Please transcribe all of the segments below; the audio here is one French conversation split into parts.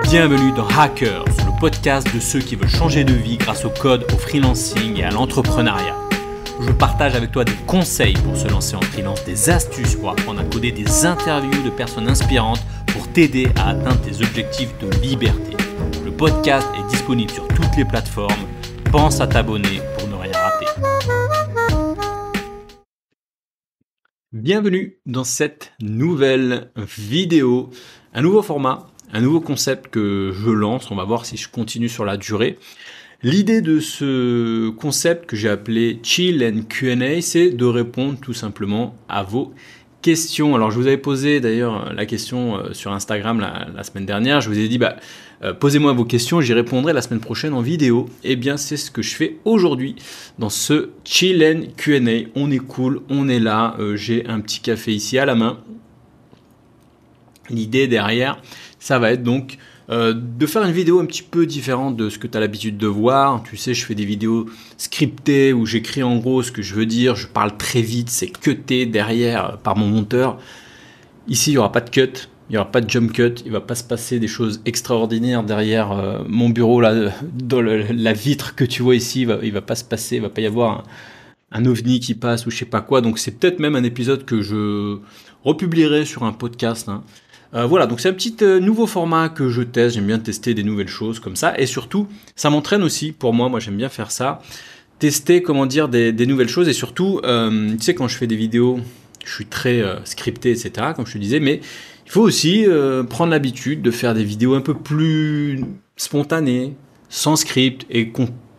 Bienvenue dans Hackers, le podcast de ceux qui veulent changer de vie grâce au code, au freelancing et à l'entrepreneuriat. Je partage avec toi des conseils pour se lancer en freelance, des astuces pour apprendre à coder, des interviews de personnes inspirantes pour t'aider à atteindre tes objectifs de liberté. Le podcast est disponible sur toutes les plateformes. Pense à t'abonner pour ne rien rater. Bienvenue dans cette nouvelle vidéo, un nouveau format, un nouveau concept que je lance. On va voir si je continue sur la durée. L'idée de ce concept que j'ai appelé Chill and Q&A, c'est de répondre tout simplement à vos questions. Alors je vous avais posé d'ailleurs la question sur Instagram la semaine dernière. Je vous ai dit posez-moi vos questions, j'y répondrai la semaine prochaine en vidéo. Et bien c'est ce que je fais aujourd'hui dans ce Chill and Q&A. On est cool, on est là. J'ai un petit café ici à la main. L'idée derrière, ça va être donc de faire une vidéo un petit peu différente de ce que tu as l'habitude de voir. Tu sais, je fais des vidéos scriptées où j'écris en gros ce que je veux dire. Je parle très vite, c'est cuté derrière par mon monteur. Ici, il n'y aura pas de cut, il n'y aura pas de jump cut. Il ne va pas se passer des choses extraordinaires derrière mon bureau, là, dans la vitre que tu vois ici. Il ne va pas se passer, il ne va pas y avoir un ovni qui passe ou je ne sais pas quoi. Donc, c'est peut-être même un épisode que je republierai sur un podcast, hein. Voilà, donc c'est un petit nouveau format que je teste. J'aime bien tester des nouvelles choses comme ça. Et surtout, ça m'entraîne aussi pour moi. Moi, j'aime bien faire ça. Tester, des nouvelles choses. Et surtout, tu sais, quand je fais des vidéos, je suis très scripté, etc., comme je te disais. Mais il faut aussi prendre l'habitude de faire des vidéos un peu plus spontanées, sans script, et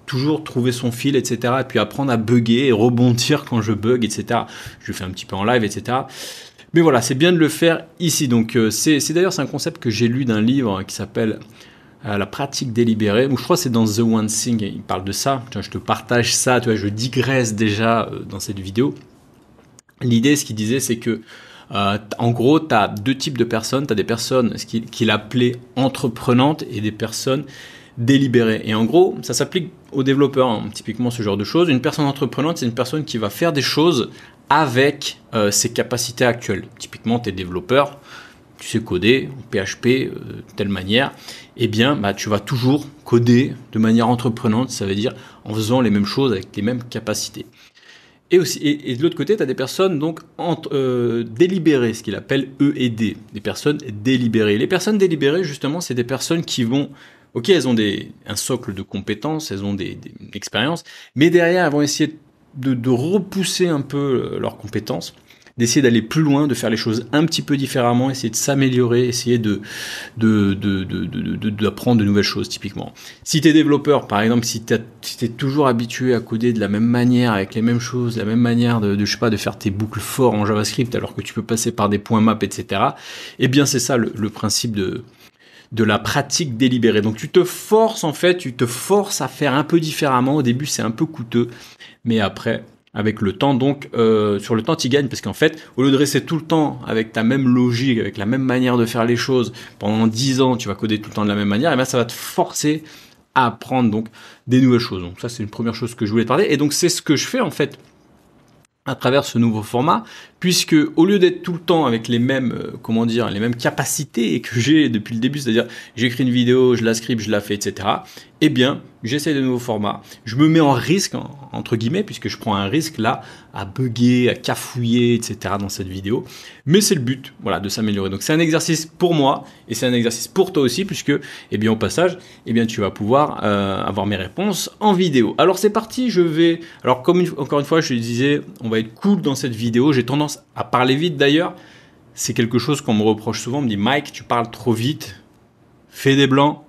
toujours trouver son fil, etc. Et puis apprendre à bugger et rebondir quand je bug, etc. Je le fais un petit peu en live, etc. Mais voilà, c'est bien de le faire ici. Donc c'est un concept que j'ai lu d'un livre qui s'appelle La pratique délibérée. Ou je crois que c'est dans The One Thing, il parle de ça. Tiens, je te partage ça, tu vois, je digresse déjà dans cette vidéo. L'idée, ce qu'il disait, c'est que en gros, tu as deux types de personnes. Tu as des personnes qu'il appelait entreprenantes et des personnes délibérées. Et en gros, ça s'applique aux développeurs, hein, typiquement ce genre de choses. Une personne entreprenante, c'est une personne qui va faire des choses avec ses capacités actuelles. Typiquement, tu es développeur, tu sais coder en PHP de telle manière, eh bien, tu vas toujours coder de manière entreprenante, ça veut dire en faisant les mêmes choses avec les mêmes capacités. Et de l'autre côté, tu as des personnes donc délibérées, ce qu'il appelle ED, des personnes délibérées. Les personnes délibérées, justement, c'est des personnes qui vont, ok, elles ont un socle de compétences, elles ont des expériences, mais derrière, elles vont essayer de repousser un peu leurs compétences, d'essayer d'aller plus loin, de faire les choses un petit peu différemment, essayer de s'améliorer, essayer d'apprendre de nouvelles choses typiquement. Si tu es développeur, par exemple, si tu es toujours habitué à coder de la même manière, avec les mêmes choses, la même manière de faire tes boucles for en JavaScript alors que tu peux passer par des points map, etc., eh bien c'est ça le principe de la pratique délibérée. Donc tu te forces à faire un peu différemment. Au début, c'est un peu coûteux, mais après, avec le temps, donc sur le temps, tu gagnes parce qu'en fait, au lieu de rester tout le temps avec ta même logique, avec la même manière de faire les choses, pendant 10 ans, tu vas coder tout le temps de la même manière, et bien ça va te forcer à apprendre donc des nouvelles choses. Donc ça, c'est une première chose que je voulais te parler. Et donc c'est ce que je fais en fait à travers ce nouveau format, puisque au lieu d'être tout le temps avec les mêmes, les mêmes capacités que j'ai depuis le début, c'est-à-dire j'écris une vidéo, je la script, je la fais, etc., eh bien, j'essaie de nouveaux formats. Je me mets en risque, entre guillemets, puisque je prends un risque là, à bugger, à cafouiller, etc. dans cette vidéo. Mais c'est le but, voilà, de s'améliorer. Donc c'est un exercice pour moi, et c'est un exercice pour toi aussi, puisque, eh bien, au passage, eh bien, tu vas pouvoir avoir mes réponses en vidéo. Alors c'est parti, alors encore une fois, je te disais, on va être cool dans cette vidéo. J'ai tendance à parler vite d'ailleurs. C'est quelque chose qu'on me reproche souvent. On me dit, Mike, tu parles trop vite, fais des blancs,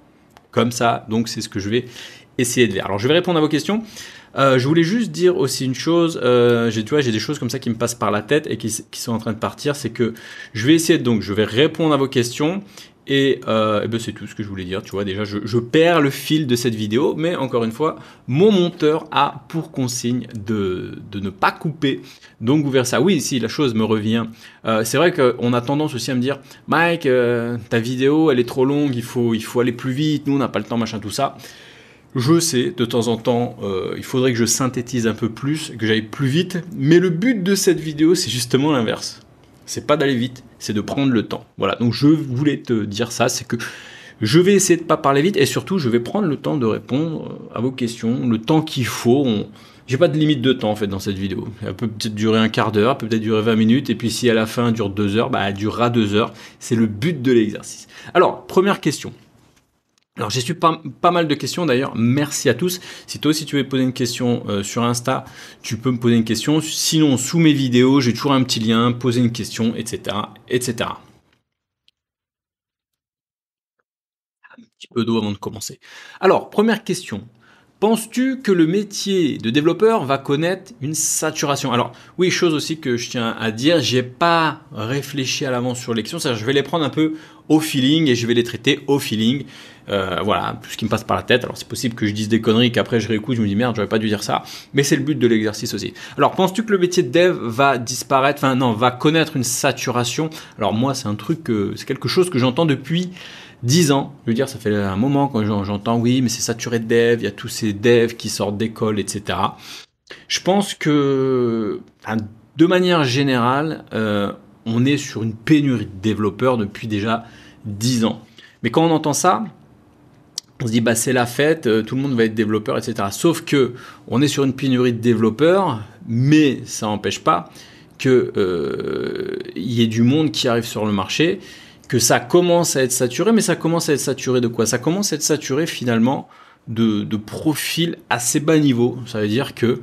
comme ça. Donc c'est ce que je vais essayer de faire. Alors je vais répondre à vos questions. Je voulais juste dire aussi une chose. J'ai des choses comme ça qui me passent par la tête et qui sont en train de partir. C'est que je vais répondre à vos questions. Et c'est tout ce que je voulais dire. Tu vois, déjà, je perds le fil de cette vidéo. Mais encore une fois, mon monteur a pour consigne de ne pas couper. Donc, vous verrez ça. Oui, si la chose me revient. C'est vrai qu'on a tendance aussi à me dire, Mike, ta vidéo, elle est trop longue. Il faut aller plus vite. Nous, on n'a pas le temps, machin, tout ça. Je sais, de temps en temps, il faudrait que je synthétise un peu plus, que j'aille plus vite. Mais le but de cette vidéo, c'est justement l'inverse. C'est pas d'aller vite, c'est de prendre le temps. Voilà, donc je voulais te dire ça, c'est que Je vais essayer de ne pas parler vite et surtout, je vais prendre le temps de répondre à vos questions, le temps qu'il faut. J'ai pas de limite de temps en fait dans cette vidéo. Elle peut peut-être durer un quart d'heure, peut être durer 20 minutes, et puis si à la fin elle dure 2 heures, bah, elle durera 2 heures. C'est le but de l'exercice. Alors, première question. Alors j'ai su pas mal de questions d'ailleurs, merci à tous. Si toi aussi tu veux poser une question sur Insta, tu peux me poser une question. Sinon, sous mes vidéos, j'ai toujours un petit lien, poser une question, etc. etc. Un petit peu d'eau avant de commencer. Alors, première question. Penses-tu que le métier de développeur va connaître une saturation? Alors oui, chose aussi que je tiens à dire, j'ai pas réfléchi à l'avance sur les questions, c'est-à-dire je vais les prendre un peu au feeling et je vais les traiter au feeling. Voilà, tout ce qui me passe par la tête. Alors c'est possible que je dise des conneries, qu'après je réécoute, je me dis merde, j'aurais pas dû dire ça, mais c'est le but de l'exercice aussi. Alors penses-tu que le métier de dev va disparaître, enfin non, va connaître une saturation? Alors moi c'est un truc, c'est quelque chose que j'entends depuis 10 ans, je veux dire, ça fait un moment quand j'entends oui, mais c'est saturé de dev, il y a tous ces devs qui sortent d'école, etc. Je pense que, enfin, de manière générale, on est sur une pénurie de développeurs depuis déjà 10 ans. Mais quand on entend ça, on se dit bah c'est la fête, tout le monde va être développeur, etc. Sauf que on est sur une pénurie de développeurs, mais ça n'empêche pas que y ait du monde qui arrive sur le marché, que ça commence à être saturé, mais ça commence à être saturé de quoi? Ça commence à être saturé finalement de profils assez bas niveau. Ça veut dire que,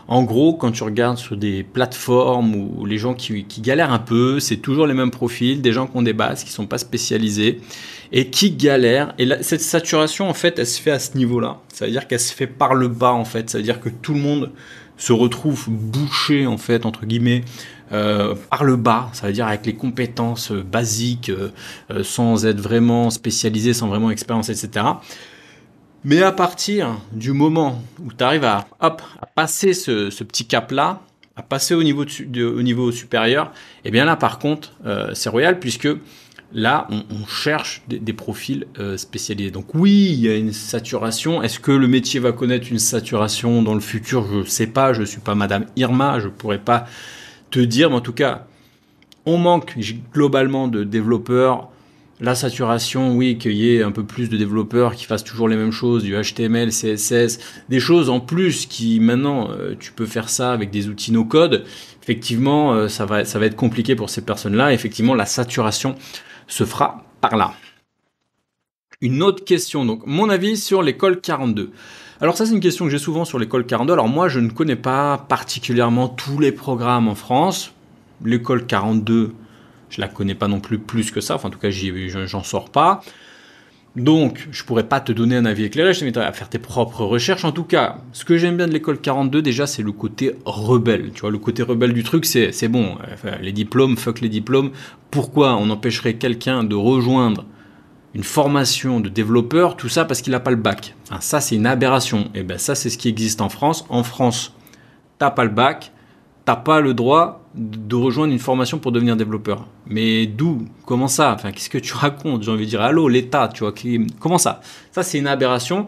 en gros, quand tu regardes sur des plateformes où les gens qui galèrent un peu, c'est toujours les mêmes profils, des gens qui ont des bases, qui ne sont pas spécialisés et qui galèrent. Et là, cette saturation, en fait, elle se fait à ce niveau-là. Ça veut dire qu'elle se fait par le bas, en fait. Ça veut dire que tout le monde se retrouve bouché, en fait, entre guillemets, par le bas, ça veut dire avec les compétences basiques, sans être vraiment spécialisé, sans vraiment expérience, etc. Mais à partir du moment où tu arrives à passer ce petit cap-là, à passer au niveau supérieur, et bien là par contre, c'est royal puisque là, on cherche des profils spécialisés. Donc oui, il y a une saturation. Est-ce que le métier va connaître une saturation dans le futur? Je ne sais pas, je ne suis pas Madame Irma, je ne pourrais pas te dire, mais en tout cas, on manque globalement de développeurs. La saturation, oui, qu'il y ait un peu plus de développeurs qui fassent toujours les mêmes choses, du HTML, CSS, des choses en plus qui maintenant, tu peux faire ça avec des outils no-code. Effectivement, ça va être compliqué pour ces personnes-là. Effectivement, la saturation se fera par là. Une autre question, donc mon avis sur l'école 42. Alors ça c'est une question que j'ai souvent sur l'école 42. Alors moi je ne connais pas particulièrement tous les programmes en France. L'école 42, je la connais pas non plus que ça. Enfin en tout cas j'en sors pas. Donc je pourrais pas te donner un avis éclairé. Je te mettrai à faire tes propres recherches. En tout cas, ce que j'aime bien de l'école 42 déjà c'est le côté rebelle. Tu vois, le côté rebelle du truc c'est bon. Enfin, les diplômes, fuck les diplômes. Pourquoi on empêcherait quelqu'un de rejoindre une formation de développeur, tout ça parce qu'il n'a pas le bac? Enfin, ça, c'est une aberration. Et bien ça, c'est ce qui existe en France. En France, tu n'as pas le bac, tu n'as pas le droit de rejoindre une formation pour devenir développeur. Mais d'où? Comment ça? Enfin, qu'est-ce que tu racontes? J'ai envie de dire, allô, l'État, tu vois, comment ça? Ça, c'est une aberration.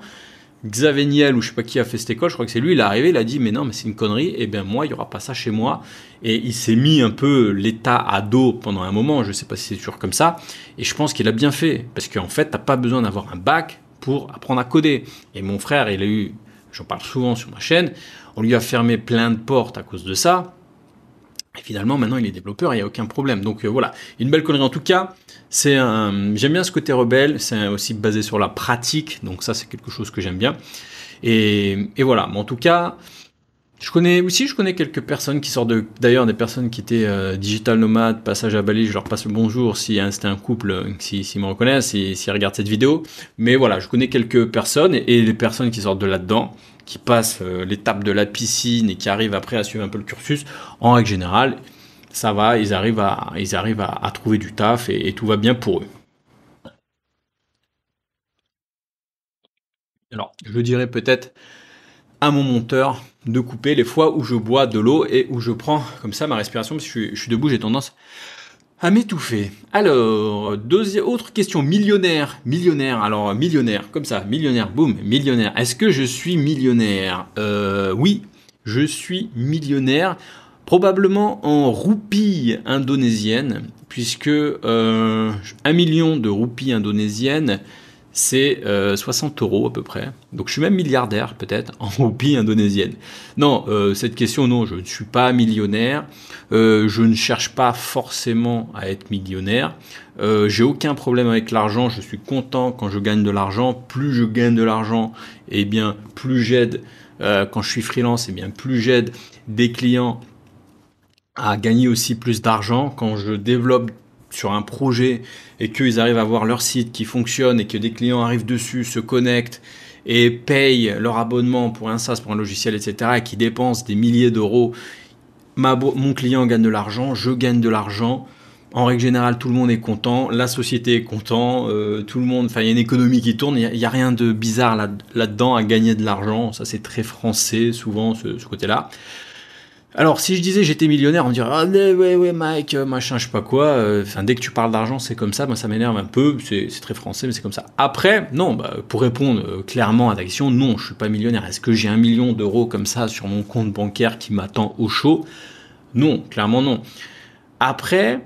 Xavier Niel, ou je sais pas qui a fait cette école, je crois que c'est lui, il est arrivé, il a dit mais non mais c'est une connerie, et bien moi il n'y aura pas ça chez moi, et il s'est mis un peu l'État à dos pendant un moment, je sais pas si c'est toujours comme ça, et je pense qu'il a bien fait, parce qu'en fait t'as pas besoin d'avoir un bac pour apprendre à coder, et mon frère il a eu, j'en parle souvent sur ma chaîne, on lui a fermé plein de portes à cause de ça, et finalement, maintenant, il est développeur, il n'y a aucun problème. Donc voilà, une belle connerie. En tout cas, j'aime bien ce côté rebelle, c'est aussi basé sur la pratique, donc ça, c'est quelque chose que j'aime bien. Et voilà, mais en tout cas, je connais quelques personnes qui sortent d'ailleurs des personnes qui étaient digital nomades, passage à Bali, je leur passe le bonjour si c'était un couple, s'ils me reconnaissent, s'ils regardent cette vidéo. Mais voilà, je connais quelques personnes et les personnes qui sortent de là-dedans, qui passent l'étape de la piscine et qui arrivent après à suivre un peu le cursus, en règle générale, ça va, ils arrivent à trouver du taf et tout va bien pour eux. Alors, je dirais peut-être à mon monteur de couper les fois où je bois de l'eau et où je prends comme ça ma respiration, parce que je suis debout, j'ai tendance à m'étouffer. Alors, autre question, millionnaire, alors millionnaire, comme ça, millionnaire, boum, millionnaire. Est-ce que je suis millionnaire? Oui, je suis millionnaire, probablement en roupies indonésiennes, puisque 1 million de roupies indonésiennes, c'est 60 € à peu près. Donc je suis même milliardaire peut-être en roupies indonésiennes. Non, cette question, non, je ne suis pas millionnaire. Je ne cherche pas forcément à être millionnaire. J'ai aucun problème avec l'argent. Je suis content quand je gagne de l'argent. Plus je gagne de l'argent, eh bien plus j'aide. Quand je suis freelance, eh bien plus j'aide des clients à gagner aussi plus d'argent. Quand je développe sur un projet et qu'ils arrivent à voir leur site qui fonctionne et que des clients arrivent dessus, se connectent et payent leur abonnement pour un SaaS, pour un logiciel, etc. et qui dépensent des milliers d'euros, mon client gagne de l'argent, je gagne de l'argent. En règle générale, tout le monde est content, la société est content, tout le monde, enfin, il y a une économie qui tourne, il y a rien de bizarre là-dedans à gagner de l'argent. Ça, c'est très français, souvent, ce côté-là. Alors, si je disais j'étais millionnaire, on me dirait ah ouais Mike, machin, je sais pas quoi. Enfin, dès que tu parles d'argent, c'est comme ça. Moi, ça m'énerve un peu. C'est très français, mais c'est comme ça. Après, non, pour répondre clairement à ta question, non, je suis pas millionnaire. Est-ce que j'ai 1 million d'euros comme ça sur mon compte bancaire qui m'attend au chaud? Non, clairement non. Après,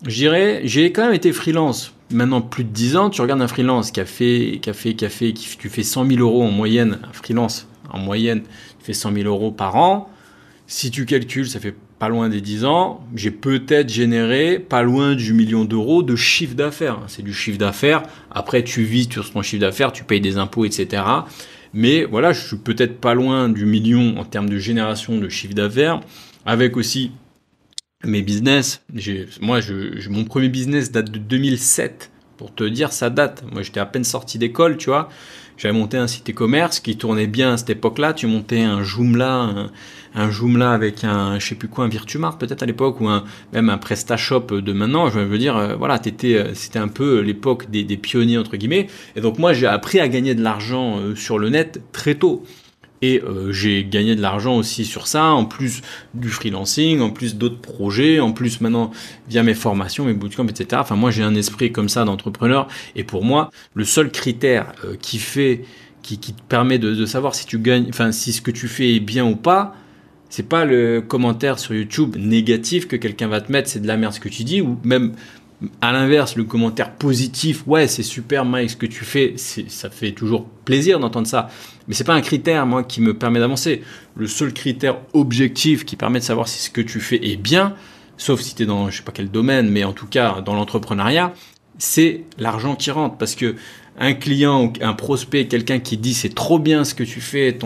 je dirais, j'ai quand même été freelance. Maintenant plus de 10 ans, tu regardes un freelance tu fais 100 000 € en moyenne, un freelance en moyenne, tu fais 100 000 € par an. Si tu calcules, ça fait pas loin des 10 ans, j'ai peut-être généré pas loin du 1 million d'euros de chiffre d'affaires. C'est du chiffre d'affaires. Après, tu vis sur ton chiffre d'affaires, tu payes des impôts, etc. Mais voilà, je suis peut-être pas loin du million en termes de génération de chiffre d'affaires. Avec aussi mes business. Mon premier business date de 2007. Pour te dire, ça date. Moi, j'étais à peine sorti d'école, tu vois. J'avais monté un site e-commerce qui tournait bien à cette époque-là. Tu montais un Joomla avec un, je sais plus quoi, un Virtumart peut-être à l'époque, ou même un PrestaShop de maintenant. Je veux dire, voilà, c'était un peu l'époque des pionniers, entre guillemets. Et donc, moi, j'ai appris à gagner de l'argent sur le net très tôt. Et j'ai gagné de l'argent aussi sur ça, en plus du freelancing, en plus d'autres projets, en plus maintenant via mes formations, mes bootcamps, etc. Enfin, moi, j'ai un esprit comme ça d'entrepreneur. Et pour moi, le seul critère qui te permet de savoir si tu gagnes, enfin, si ce que tu fais est bien ou pas, c'est pas le commentaire sur YouTube négatif que quelqu'un va te mettre, c'est de la merde ce que tu dis, ou même à l'inverse, le commentaire positif, ouais, c'est super Mike ce que tu fais, ça fait toujours plaisir d'entendre ça. Mais c'est pas un critère, moi, qui me permet d'avancer. Le seul critère objectif qui permet de savoir si ce que tu fais est bien, sauf si tu es dans je sais pas quel domaine, mais en tout cas dans l'entrepreneuriat, c'est l'argent qui rentre. Parce que un client, un prospect, quelqu'un qui dit c'est trop bien ce que tu fais,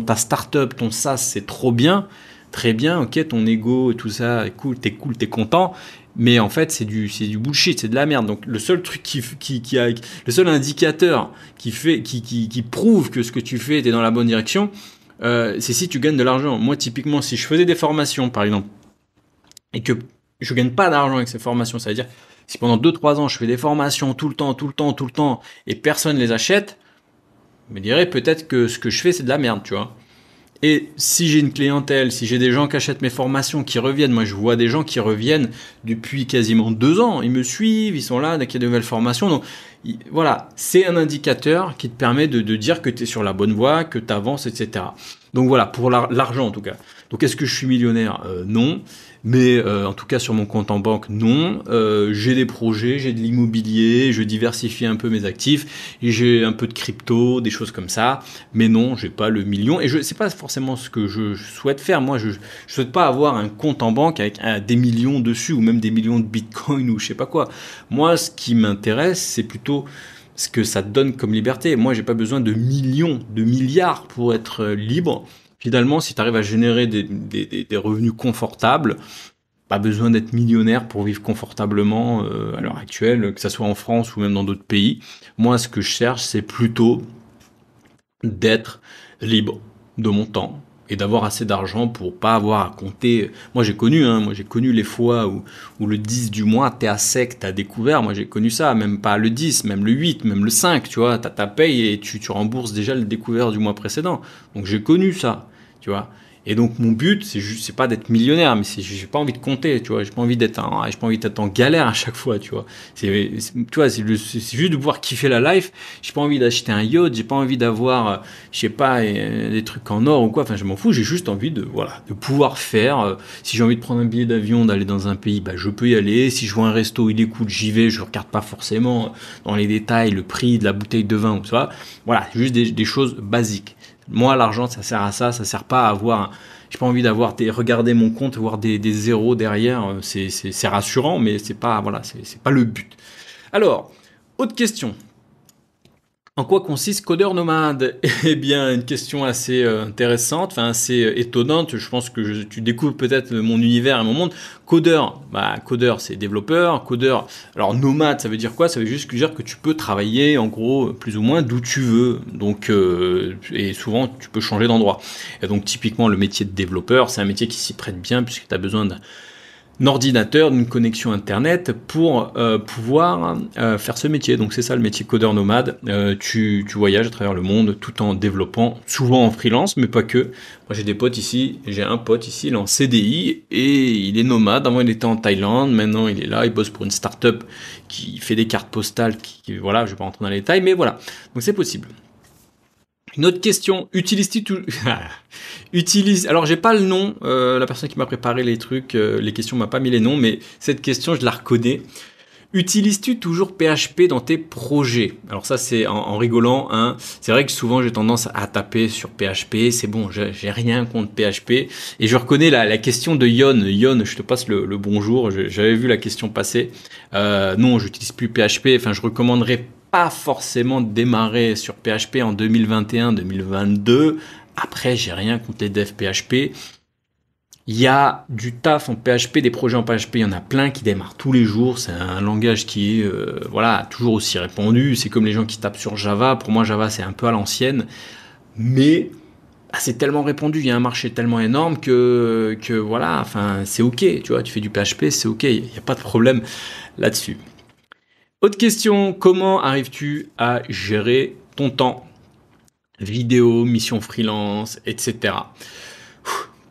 ta startup, ton SaaS, c'est trop bien, très bien, ok, ton ego et tout ça, cool, t'es content. Mais en fait, c'est du bullshit, c'est de la merde. Donc, le seul truc le seul indicateur qui prouve que ce que tu fais, t'es dans la bonne direction, c'est si tu gagnes de l'argent. Moi, typiquement, si je faisais des formations, par exemple, et que je gagne pas d'argent avec ces formations, ça veut dire, si pendant 2-3 ans, je fais des formations tout le temps, et personne les achète, je me dirais peut-être que ce que je fais, c'est de la merde, tu vois. Et si j'ai une clientèle, si j'ai des gens qui achètent mes formations, qui reviennent, moi je vois des gens qui reviennent depuis quasiment 2 ans, ils me suivent, ils sont là dès qu'il y a de nouvelles formations. Donc voilà, c'est un indicateur qui te permet de dire que tu es sur la bonne voie, que tu avances, etc. Donc voilà, pour l'argent en tout cas. Donc est-ce que je suis millionnaire? Non. Mais en tout cas sur mon compte en banque, non. J'ai des projets, j'ai de l'immobilier, je diversifie un peu mes actifs, et j'ai un peu de crypto, des choses comme ça. Mais non, j'ai pas le million. Et c'est pas forcément ce que je souhaite faire. Moi, je souhaite pas avoir un compte en banque avec des millions dessus, ou même des millions de bitcoins, ou je sais pas quoi. Moi, ce qui m'intéresse, c'est plutôt ce que ça te donne comme liberté. Moi, j'ai pas besoin de millions, de milliards pour être libre. Finalement, si tu arrives à générer des revenus confortables, pas besoin d'être millionnaire pour vivre confortablement à l'heure actuelle, que ce soit en France ou même dans d'autres pays. Moi, ce que je cherche, c'est plutôt d'être libre de mon temps et d'avoir assez d'argent pour pas avoir à compter. Moi, j'ai connu les fois où le 10 du mois, t'es à sec, t'as découvert. Moi, j'ai connu ça, même pas le 10, même le 8, même le 5, tu vois. T'as ta paye et tu rembourses déjà le découvert du mois précédent. Donc, j'ai connu ça, tu vois. Et donc mon but, c'est pas d'être millionnaire, mais j'ai pas envie de compter, tu vois. J'ai pas envie d'être en galère à chaque fois, tu vois. Tu vois, c'est juste de pouvoir kiffer la life. J'ai pas envie d'acheter un yacht, j'ai pas envie d'avoir, je sais pas, des trucs en or ou quoi. Enfin, je m'en fous. J'ai juste envie de, voilà, de pouvoir faire. Si j'ai envie de prendre un billet d'avion, d'aller dans un pays, bah je peux y aller. Si je vois un resto, il est cool, j'y vais. Je regarde pas forcément dans les détails le prix de la bouteille de vin ou ça. Voilà, juste des choses basiques. Moi, l'argent, ça sert à ça sert pas à avoir. J'ai pas envie d'avoir regarder mon compte, voir des zéros derrière. C'est rassurant, mais c'est pas, voilà, c'est pas le but. Alors, autre question. En quoi consiste Codeur Nomade? Eh bien, une question assez intéressante, enfin assez étonnante. Je pense que tu découvres peut-être mon univers et mon monde. Codeur, codeur c'est développeur. Codeur, alors nomade, ça veut dire quoi? Ça veut juste dire que tu peux travailler en gros plus ou moins d'où tu veux. Donc, et souvent tu peux changer d'endroit. Et donc typiquement le métier de développeur, c'est un métier qui s'y prête bien puisque tu as besoin d'un ordinateur, d'une connexion internet pour pouvoir faire ce métier. Donc c'est ça le métier codeur nomade. Tu voyages à travers le monde tout en développant, souvent en freelance, mais pas que. Moi j'ai un pote ici, il est en CDI et il est nomade. Avant il était en Thaïlande, maintenant il est là, il bosse pour une start-up qui fait des cartes postales, voilà, je vais pas rentrer dans les détails, mais voilà. Donc c'est possible. Une autre question, utilises-tu tout... Alors j'ai pas le nom, la personne qui m'a préparé les trucs, les questions m'a pas mis les noms, mais cette question je la reconnais. Utilises-tu toujours PHP dans tes projets? Alors ça c'est en rigolant, hein. C'est vrai que souvent j'ai tendance à taper sur PHP, c'est bon, j'ai rien contre PHP. Et je reconnais la question de Yon. Yon, je te passe le bonjour, j'avais vu la question passer. Non, j'utilise plus PHP, enfin je recommanderais pas forcément de démarrer sur PHP en 2021-2022. Après, j'ai rien contre les devs PHP. Il y a du taf en PHP, des projets en PHP, il y en a plein qui démarrent tous les jours. C'est un langage qui est voilà, toujours aussi répandu. C'est comme les gens qui tapent sur Java. Pour moi, Java, c'est un peu à l'ancienne. Mais c'est tellement répandu, il y a un marché tellement énorme que voilà, enfin, c'est OK. Tu vois, tu fais du PHP, c'est OK. Il n'y a pas de problème là-dessus. Autre question, comment arrives-tu à gérer ton temps? Vidéo, mission freelance, etc.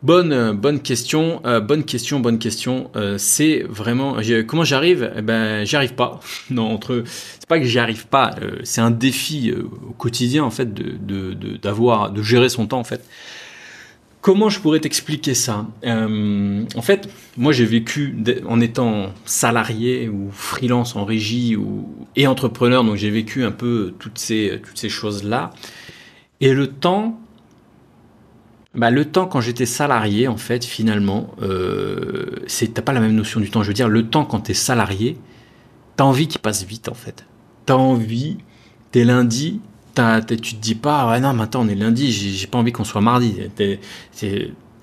Bonne question, bonne question. C'est vraiment comment j'arrive? Eh ben, j'y arrive pas. Non, c'est pas que j'y arrive pas. C'est un défi au quotidien en fait de gérer son temps en fait. Comment je pourrais t'expliquer ça? En fait, moi j'ai vécu en étant salarié ou freelance en régie et entrepreneur, donc j'ai vécu un peu toutes ces choses-là. Et le temps quand j'étais salarié, en fait, finalement, t'as pas la même notion du temps. Je veux dire, le temps quand t'es salarié, t'as envie qu'il passe vite, en fait. T'as envie, t'es lundi, tu te dis pas, ouais, non, mais attends, on est lundi, j'ai pas envie qu'on soit mardi. T'es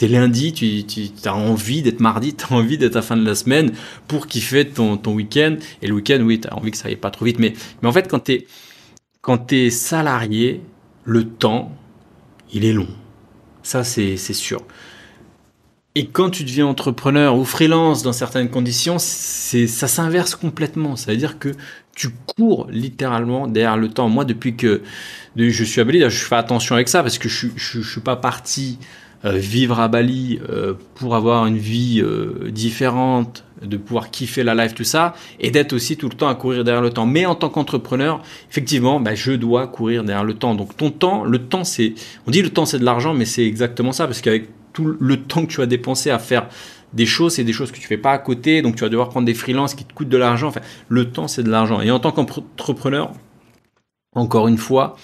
lundi, tu as envie d'être mardi, tu as envie d'être à la fin de la semaine pour kiffer ton week-end. Et le week-end, oui, tu as envie que ça aille pas trop vite. Mais en fait, quand t'es salarié, le temps, il est long. Ça, c'est sûr. Et quand tu deviens entrepreneur ou freelance dans certaines conditions, ça s'inverse complètement. Ça veut dire que tu cours littéralement derrière le temps. Moi, depuis que je suis à Bali, je fais attention avec ça parce que je suis pas parti vivre à Bali pour avoir une vie différente, de pouvoir kiffer la life, tout ça, et d'être aussi tout le temps à courir derrière le temps. Mais en tant qu'entrepreneur, effectivement, je dois courir derrière le temps. Donc ton temps, on dit le temps c'est de l'argent, mais c'est exactement ça, parce qu'avec tout le temps que tu vas dépenser à faire des choses, c'est des choses que tu fais pas à côté, donc tu vas devoir prendre des freelances qui te coûtent de l'argent. Enfin, le temps c'est de l'argent. Et en tant qu'entrepreneur, encore une fois,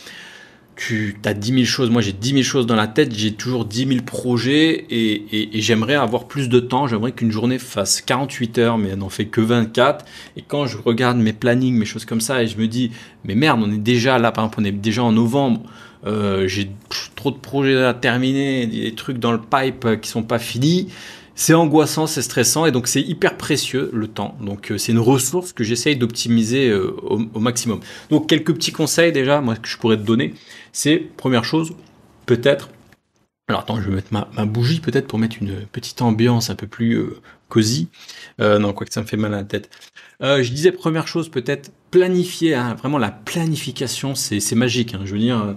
tu as 10 000 choses. Moi, j'ai 10 000 choses dans la tête. J'ai toujours 10 000 projets et j'aimerais avoir plus de temps. J'aimerais qu'une journée fasse 48 heures, mais elle n'en fait que 24. Et quand je regarde mes plannings, mes choses comme ça, et je me dis, mais merde, on est déjà là, par exemple, on est déjà en novembre. J'ai trop de projets à terminer, des trucs dans le pipe qui sont pas finis. C'est angoissant, c'est stressant et donc c'est hyper précieux le temps. Donc c'est une ressource que j'essaye d'optimiser au maximum. Donc quelques petits conseils déjà, moi que je pourrais te donner, c'est première chose, peut-être. Alors attends, je vais mettre ma bougie peut-être pour mettre une petite ambiance un peu plus cosy. Non, quoique ça me fait mal à la tête. Je disais première chose peut-être planifier. Hein, vraiment la planification, c'est magique. Hein, je veux dire.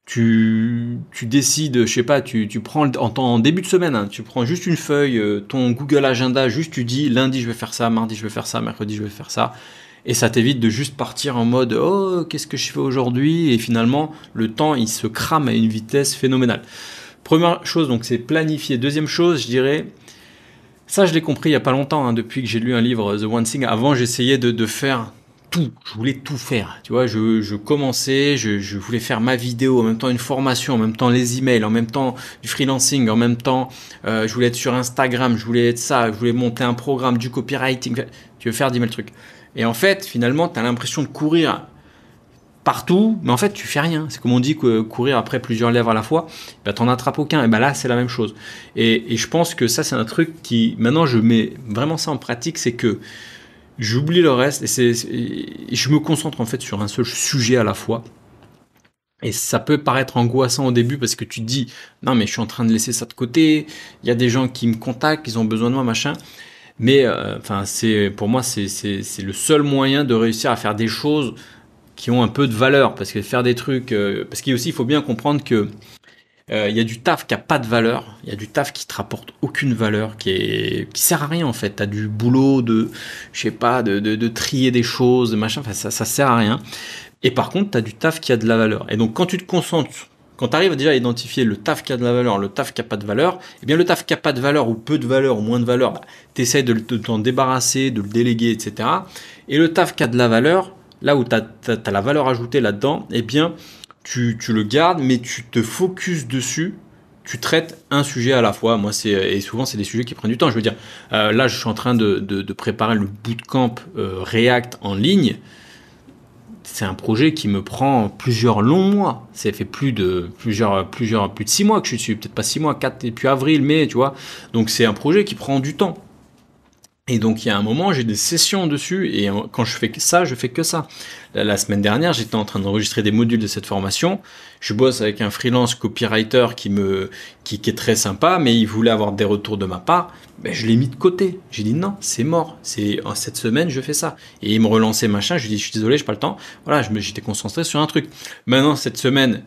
tu décides, je sais pas, tu prends en début de semaine, hein, tu prends juste une feuille, ton Google Agenda, juste tu dis lundi je vais faire ça, mardi je vais faire ça, mercredi je vais faire ça, et ça t'évite de juste partir en mode oh qu'est-ce que je fais aujourd'hui, et finalement le temps il se crame à une vitesse phénoménale. Première chose donc c'est planifier. Deuxième chose je dirais, ça je l'ai compris il y a pas longtemps, hein, depuis que j'ai lu un livre The One Thing. Avant j'essayais de faire tout, je voulais tout faire, tu vois, je commençais, je voulais faire ma vidéo, en même temps une formation, en même temps les emails, en même temps du freelancing, en même temps je voulais être sur Instagram, je voulais être ça, je voulais monter un programme, du copywriting, tu veux faire 10 000 trucs. Et en fait, finalement, tu as l'impression de courir partout, mais en fait, tu fais rien. C'est comme on dit que courir après plusieurs lèvres à la fois, bah, t'en attrapes aucun. Et ben là, c'est la même chose. Et je pense que ça, c'est un truc qui, maintenant, je mets vraiment ça en pratique, c'est que j'oublie le reste et je me concentre en fait sur un seul sujet à la fois. Et ça peut paraître angoissant au début parce que tu te dis non mais je suis en train de laisser ça de côté, il y a des gens qui me contactent, ils ont besoin de moi, machin. Mais enfin pour moi c'est le seul moyen de réussir à faire des choses qui ont un peu de valeur, parce que faire des trucs parce qu'il faut bien comprendre que il y a du taf qui a pas de valeur, il y a du taf qui te rapporte aucune valeur, qui sert à rien en fait. T'as du boulot je sais pas, de trier des choses, de machin, enfin ça sert à rien. Et par contre, t'as du taf qui a de la valeur. Et donc quand tu te concentres, quand tu arrives déjà à identifier le taf qui a de la valeur, le taf qui a pas de valeur, eh bien le taf qui a pas de valeur ou peu de valeur ou moins de valeur, bah, t'essayes de t'en débarrasser, de le déléguer, etc. Et le taf qui a de la valeur, là où t'as la valeur ajoutée là-dedans, eh bien tu le gardes, mais tu te focuses dessus, tu traites un sujet à la fois. Moi, et souvent, c'est des sujets qui prennent du temps. Je veux dire, là, je suis en train de préparer le bootcamp React en ligne. C'est un projet qui me prend plusieurs longs mois. Ça fait plus de 6 mois que je suis dessus. Peut-être pas 6 mois, 4, et puis avril, mai, tu vois. Donc, c'est un projet qui prend du temps. Et donc, il y a un moment, j'ai des sessions dessus, et quand je fais ça, je fais que ça. La semaine dernière, j'étais en train d'enregistrer des modules de cette formation. Je bosse avec un freelance copywriter qui est très sympa, mais il voulait avoir des retours de ma part. Ben, je l'ai mis de côté. J'ai dit non, c'est mort. Cette semaine, je fais ça. Et il me relançait machin. Je lui ai dit, je suis désolé, j'ai pas le temps. Voilà, j'étais concentré sur un truc. Maintenant, cette semaine,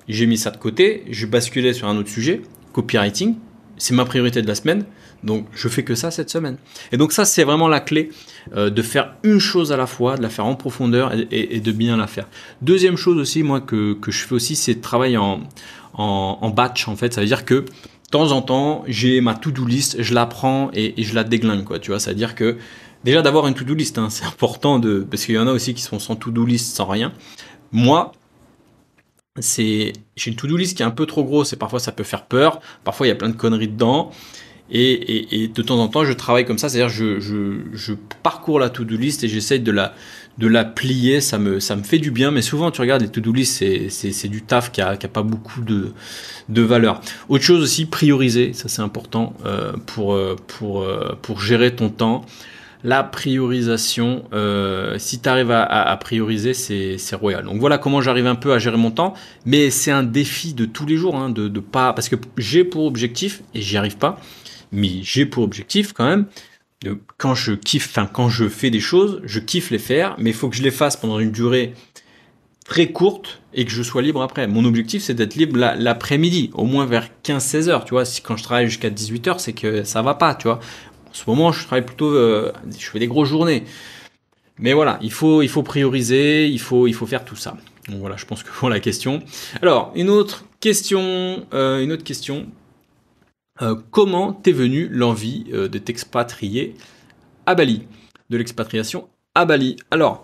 j'ai mis ça de côté. Je basculais sur un autre sujet, copywriting. C'est ma priorité de la semaine. Donc, je fais que ça cette semaine. Et donc, ça, c'est vraiment la clé de faire une chose à la fois, de la faire en profondeur et de bien la faire. Deuxième chose aussi, moi, que je fais aussi, c'est de travailler en batch, en fait. Ça veut dire que, de temps en temps, j'ai ma to-do list, je la prends et je la déglingue, quoi. Tu vois, ça veut dire que, déjà, d'avoir une to-do list, hein, c'est important parce qu'il y en a aussi qui sont sans to-do list, sans rien. Moi, j'ai une to-do list qui est un peu trop grosse et parfois ça peut faire peur. Parfois, il y a plein de conneries dedans. Et de temps en temps, je travaille comme ça, c'est-à-dire je parcours la to-do list et j'essaye de la plier, ça me fait du bien, mais souvent tu regardes les to-do list, c'est du taf qui a pas beaucoup de valeur. Autre chose aussi, prioriser, ça c'est important pour gérer ton temps. La priorisation, si tu arrives à prioriser, c'est royal. Donc voilà comment j'arrive un peu à gérer mon temps, mais c'est un défi de tous les jours, hein, de pas, parce que j'ai pour objectif, et j'y arrive pas, mais j'ai pour objectif quand même, quand je fais des choses, je kiffe les faire, mais il faut que je les fasse pendant une durée très courte et que je sois libre après. Mon objectif, c'est d'être libre l'après-midi, au moins vers 15-16 heures, tu vois. Quand je travaille jusqu'à 18 heures, c'est que ça va pas, tu vois. En ce moment, je travaille plutôt, je fais des grosses journées. Mais voilà, il faut prioriser, il faut faire tout ça. Donc voilà, je pense que voilà la question. Alors, une autre question. Comment t'es venue l'envie de t'expatrier à Bali, de l'expatriation à Bali? Alors,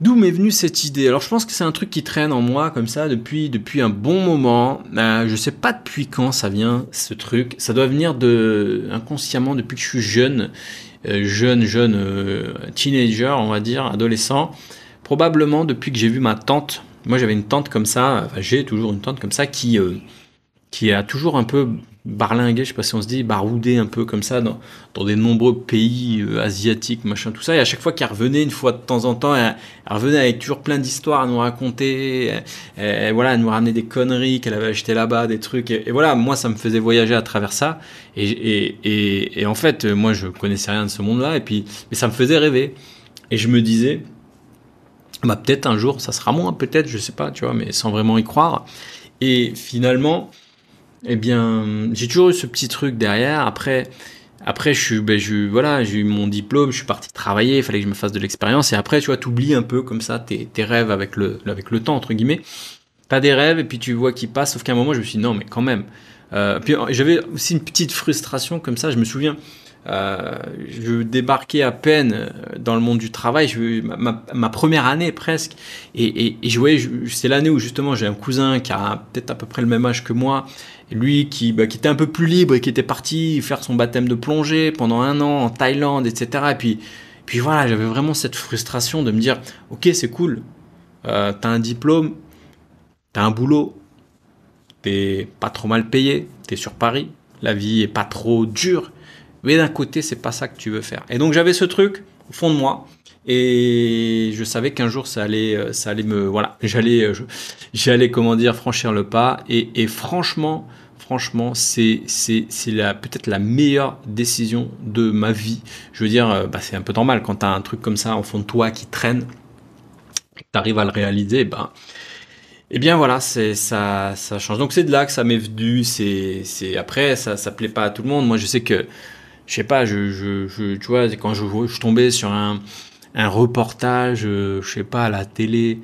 d'où m'est venue cette idée? Alors, je pense que c'est un truc qui traîne en moi comme ça depuis un bon moment. Je sais pas depuis quand ça vient, ce truc. Ça doit venir inconsciemment depuis que je suis jeune teenager, on va dire, adolescent. Probablement depuis que j'ai vu ma tante. Moi, j'avais une tante comme ça. Enfin, j'ai toujours une tante comme ça qui a toujours un peu barlingué, je sais pas si on se dit, baroudé un peu comme ça dans des nombreux pays asiatiques, machin, tout ça. Et à chaque fois qu'elle revenait, une fois de temps en temps, elle revenait avec toujours plein d'histoires à nous raconter. Voilà, elle nous ramenait des conneries qu'elle avait achetées là-bas, des trucs. Et voilà, moi, ça me faisait voyager à travers ça. Et en fait, moi, je connaissais rien de ce monde-là. Mais ça me faisait rêver. Et je me disais, bah peut-être un jour, ça sera moi, peut-être, je sais pas, tu vois, mais sans vraiment y croire. Et finalement, eh bien, j'ai toujours eu ce petit truc derrière. Après, voilà, j'ai eu mon diplôme, je suis parti travailler, il fallait que je me fasse de l'expérience. Et après, tu vois, t'oublies un peu comme ça tes rêves avec le temps, entre guillemets. T'as des rêves et puis tu vois qu'ils passent. Sauf qu'à un moment, je me suis dit non, mais quand même. Puis j'avais aussi une petite frustration comme ça. Je me souviens, euh, je débarquais à peine dans le monde du travail, ma première année presque. Et je voyais, c'est l'année où justement j'ai un cousin qui a peut-être à peu près le même âge que moi. Et lui qui était un peu plus libre et qui était parti faire son baptême de plongée pendant 1 an en Thaïlande, etc. Et puis voilà, j'avais vraiment cette frustration de me dire, ok, c'est cool, t'as un diplôme, t'as un boulot, t'es pas trop mal payé, t'es sur Paris, la vie est pas trop dure, mais d'un côté, c'est pas ça que tu veux faire. Et donc j'avais ce truc au fond de moi, et je savais qu'un jour ça allait me, voilà, j'allais comment dire, franchir le pas. Et franchement, c'est peut-être la meilleure décision de ma vie. Je veux dire, bah, c'est un peu normal quand t'as un truc comme ça au fond de toi qui traîne, que t'arrives à le réaliser, bah eh bien voilà, ça change. Donc c'est de là que ça m'est venu. Après ça plaît pas à tout le monde. Moi je sais que je sais pas, tu vois, quand je tombais sur un reportage, je sais pas, à la télé,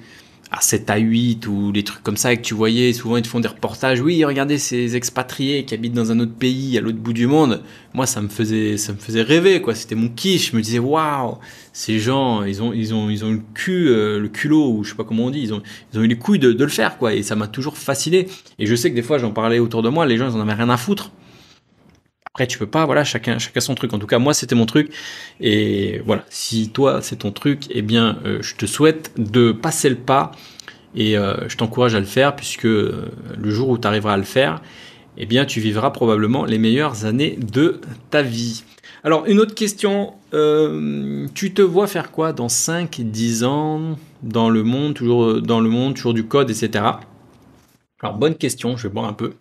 à 7 à 8 ou des trucs comme ça, et que tu voyais, souvent ils te font des reportages, oui, regardez ces expatriés qui habitent dans un autre pays, à l'autre bout du monde. Moi, ça me faisait rêver, quoi. C'était mon kiff. Je me disais, waouh, ces gens, ils ont eu le culot, ou je sais pas comment on dit, ils ont eu les couilles de le faire, quoi. Et ça m'a toujours fasciné. Et je sais que des fois, j'en parlais autour de moi, les gens, ils en avaient rien à foutre. Après, tu peux pas, voilà, chacun son truc. En tout cas, moi, c'était mon truc. Et voilà, si toi, c'est ton truc, eh bien, je te souhaite de passer le pas et je t'encourage à le faire puisque le jour où tu arriveras à le faire, eh bien, tu vivras probablement les meilleures années de ta vie. Alors, une autre question. Tu te vois faire quoi dans 5, 10 ans dans le monde, toujours du code, etc. Alors, bonne question, je vais boire un peu.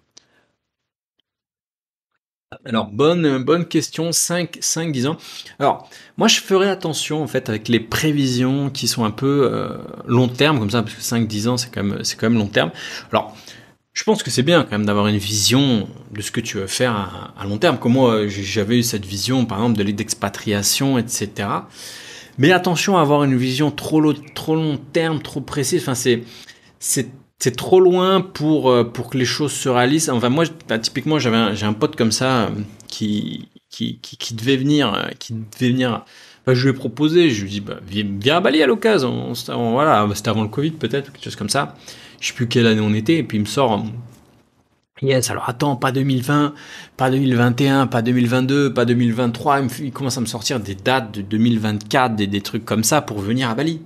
Alors, bonne question, 10 ans. Alors, moi, je ferai attention, en fait, avec les prévisions qui sont un peu long terme, comme ça, parce que 5, 10 ans, c'est quand même long terme. Alors, je pense que c'est bien, quand même, d'avoir une vision de ce que tu veux faire à long terme. Comme moi, j'avais eu cette vision, par exemple, de l'expatriation, etc. Mais attention à avoir une vision trop long terme, trop précise. Enfin, c'est c'est trop loin pour que les choses se réalisent. Enfin, moi, bah, typiquement, j'ai un pote comme ça qui devait venir, bah, je lui ai proposé, je lui ai dit, bah, viens à Bali à l'occasion. Voilà, bah, c'était avant le Covid peut-être, quelque chose comme ça. Je sais plus quelle année on était, et puis il me sort, yes, alors attends, pas 2020, pas 2021, pas 2022, pas 2023. Il commence à me sortir des dates de 2024, des trucs comme ça pour venir à Bali.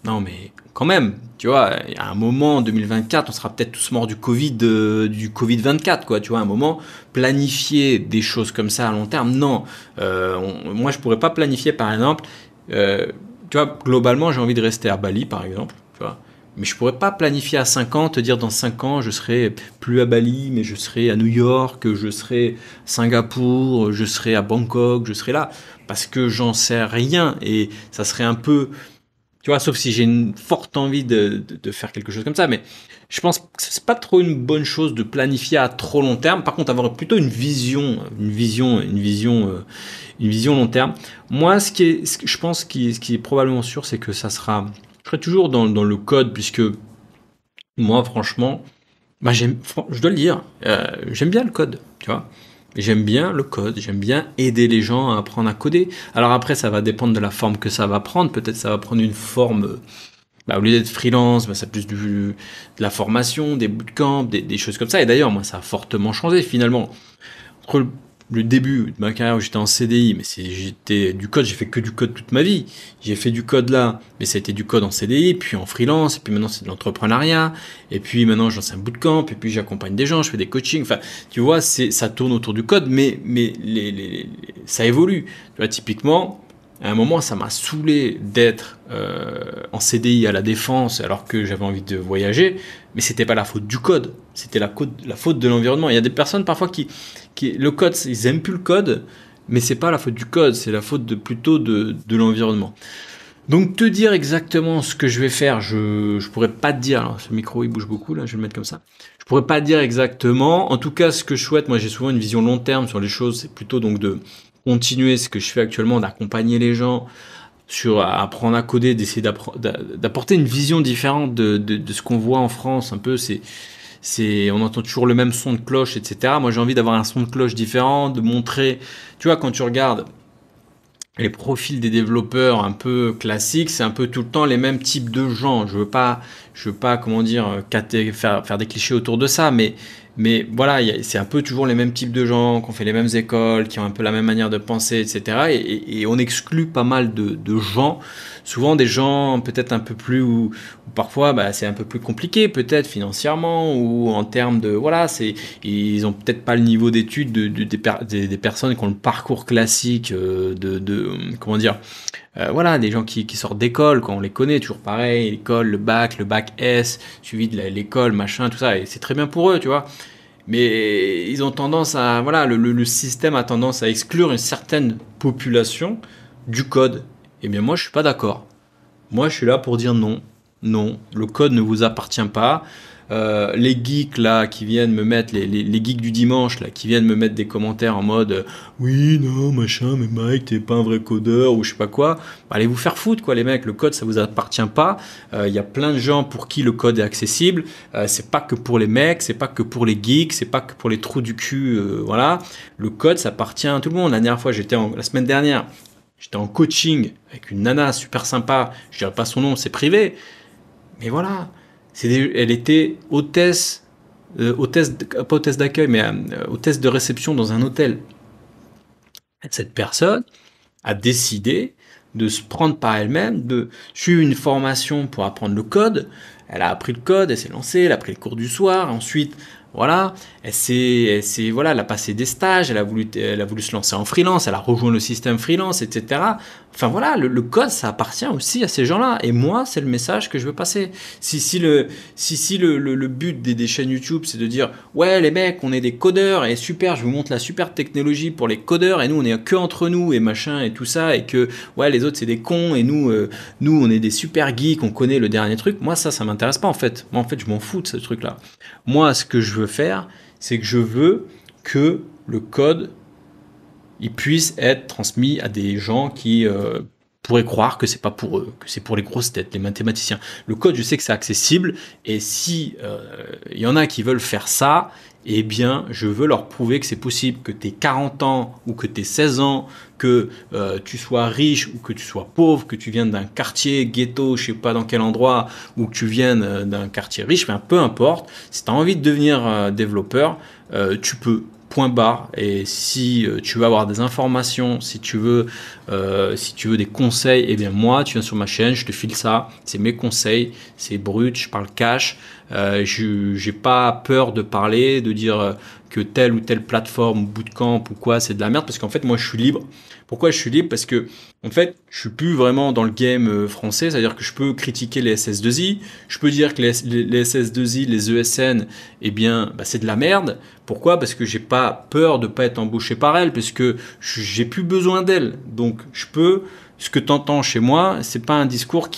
Non, mais quand même, tu vois, à un moment, en 2024, on sera peut-être tous morts du Covid 24, quoi. Tu vois, à un moment, planifier des choses comme ça à long terme, non. Moi, je pourrais pas planifier, par exemple, euh, tu vois, globalement, j'ai envie de rester à Bali, par exemple, tu vois. Mais je pourrais pas planifier à 5 ans, te dire dans 5 ans, je serai plus à Bali, mais je serai à New York, je serai à Singapour, je serai à Bangkok, je serai là. Parce que j'en sais rien. Et ça serait un peu, tu vois, sauf si j'ai une forte envie de faire quelque chose comme ça. Mais je pense que c'est pas trop une bonne chose de planifier à trop long terme. Par contre, avoir plutôt une vision long terme. Moi, ce que je pense ce qui est probablement sûr, c'est que je serai toujours dans le code, puisque moi, franchement, bah, je dois le dire, j'aime bien le code, tu vois. J'aime bien le code, j'aime bien aider les gens à apprendre à coder. Alors après, ça va dépendre de la forme que ça va prendre. Peut-être ça va prendre une forme, bah, au lieu d'être freelance, bah, ça plus de la formation, des bootcamps, des choses comme ça. Et d'ailleurs, moi, ça a fortement changé finalement. Entre le début de ma carrière où j'étais en CDI, mais j'étais du code, j'ai fait que du code toute ma vie. J'ai fait du code là, mais ça a été du code en CDI, puis en freelance, et puis maintenant c'est de l'entrepreneuriat, et puis maintenant je lance un bootcamp, et puis j'accompagne des gens, je fais des coachings. Enfin, tu vois, ça tourne autour du code, mais ça évolue. Tu vois, typiquement, à un moment, ça m'a saoulé d'être en CDI à la défense alors que j'avais envie de voyager, mais c'était pas la faute du code, c'était la faute de l'environnement. Il y a des personnes parfois le code, ils aiment plus le code, mais c'est pas la faute du code, c'est la faute plutôt de l'environnement. Donc te dire exactement ce que je vais faire, je pourrais pas te dire. Alors, ce micro il bouge beaucoup là, je vais le mettre comme ça. Je pourrais pas te dire exactement. En tout cas, ce que je souhaite, moi j'ai souvent une vision long terme sur les choses, c'est plutôt donc de continuer ce que je fais actuellement, d'accompagner les gens sur apprendre à coder, d'essayer d'apporter une vision différente de ce qu'on voit en France. Un peu, on entend toujours le même son de cloche, etc. Moi j'ai envie d'avoir un son de cloche différent, de montrer, tu vois, quand tu regardes les profils des développeurs un peu classiques, c'est un peu tout le temps les mêmes types de gens. Je veux pas, comment dire, faire des clichés autour de ça, mais voilà, c'est un peu toujours les mêmes types de gens, qui ont fait les mêmes écoles, qui ont un peu la même manière de penser, etc. Et on exclut pas mal de gens, souvent des gens peut-être un peu plus, ou parfois bah, c'est un peu plus compliqué, peut-être financièrement, ou en termes de, voilà, ils ont peut-être pas le niveau d'études des personnes qui ont le parcours classique comment dire, voilà, des gens qui sortent d'école, quand on les connaît, toujours pareil, l'école, le bac S, suivi de l'école, machin, tout ça, et c'est très bien pour eux, tu vois. Mais ils ont tendance à, voilà, le système a tendance à exclure une certaine population du code. Eh bien, moi, je suis pas d'accord. Moi, je suis là pour dire non. Non, le code ne vous appartient pas. Les geeks là qui viennent me mettre, les geeks du dimanche là qui viennent me mettre des commentaires en mode oui, non, machin, mais Mike, t'es pas un vrai codeur ou je sais pas quoi. Bah, allez vous faire foutre quoi, les mecs. Le code ça vous appartient pas. Il y a plein de gens pour qui le code est accessible. C'est pas que pour les mecs, c'est pas que pour les geeks, c'est pas que pour les trous du cul. Voilà, le code ça appartient à tout le monde. La dernière fois, la semaine dernière, j'étais en coaching avec une nana super sympa. Je dirais pas son nom, c'est privé. Mais voilà, elle était hôtesse, pas hôtesse d'accueil, mais hôtesse de réception dans un hôtel. Cette personne a décidé de se prendre par elle-même, de suivre une formation pour apprendre le code. Elle a appris le code, elle s'est lancée, elle a pris le cours du soir. Ensuite, voilà, voilà, elle a passé des stages, elle a voulu se lancer en freelance, elle a rejoint le système freelance, etc. Enfin voilà, le code, ça appartient aussi à ces gens-là. Et moi, c'est le message que je veux passer. Si le but des chaînes YouTube, c'est de dire, ouais, les mecs, on est des codeurs et super, je vous montre la super technologie pour les codeurs et nous, on est que entre nous et machin et tout ça et que, ouais, les autres, c'est des cons et nous, on est des super geeks, on connaît le dernier truc. Moi, ça m'intéresse pas en fait. Moi, en fait, je m'en fous de ce truc-là. Moi, ce que je veux faire, c'est que je veux que le code il puisse être transmis à des gens qui pourraient croire que c'est pas pour eux, que c'est pour les grosses têtes, les mathématiciens. Le code, je sais que c'est accessible, et si y en a qui veulent faire ça, eh bien, je veux leur prouver que c'est possible, que tu aies 40 ans ou que tu aies 16 ans, que tu sois riche ou que tu sois pauvre, que tu viennes d'un quartier ghetto, je sais pas dans quel endroit, ou que tu viennes d'un quartier riche, enfin, peu importe. Si tu as envie de devenir développeur, tu peux. Point barre. Et si tu veux avoir des informations, si tu veux des conseils, eh bien moi, tu viens sur ma chaîne, je te file ça. C'est mes conseils, c'est brut, je parle cash. J'ai pas peur de parler, de dire que telle ou telle plateforme, bootcamp ou quoi, c'est de la merde, parce qu'en fait, moi, je suis libre. Pourquoi je suis libre? Parce que, en fait, je suis plus vraiment dans le game français, c'est-à-dire que je peux critiquer les SS2I, je peux dire que les SS2I, les ESN, eh bien, bah, c'est de la merde. Pourquoi? Parce que j'ai pas peur de pas être embauché par elles, parce que j'ai plus besoin d'elles. Donc, je peux. Ce que tu entends chez moi, c'est pas un discours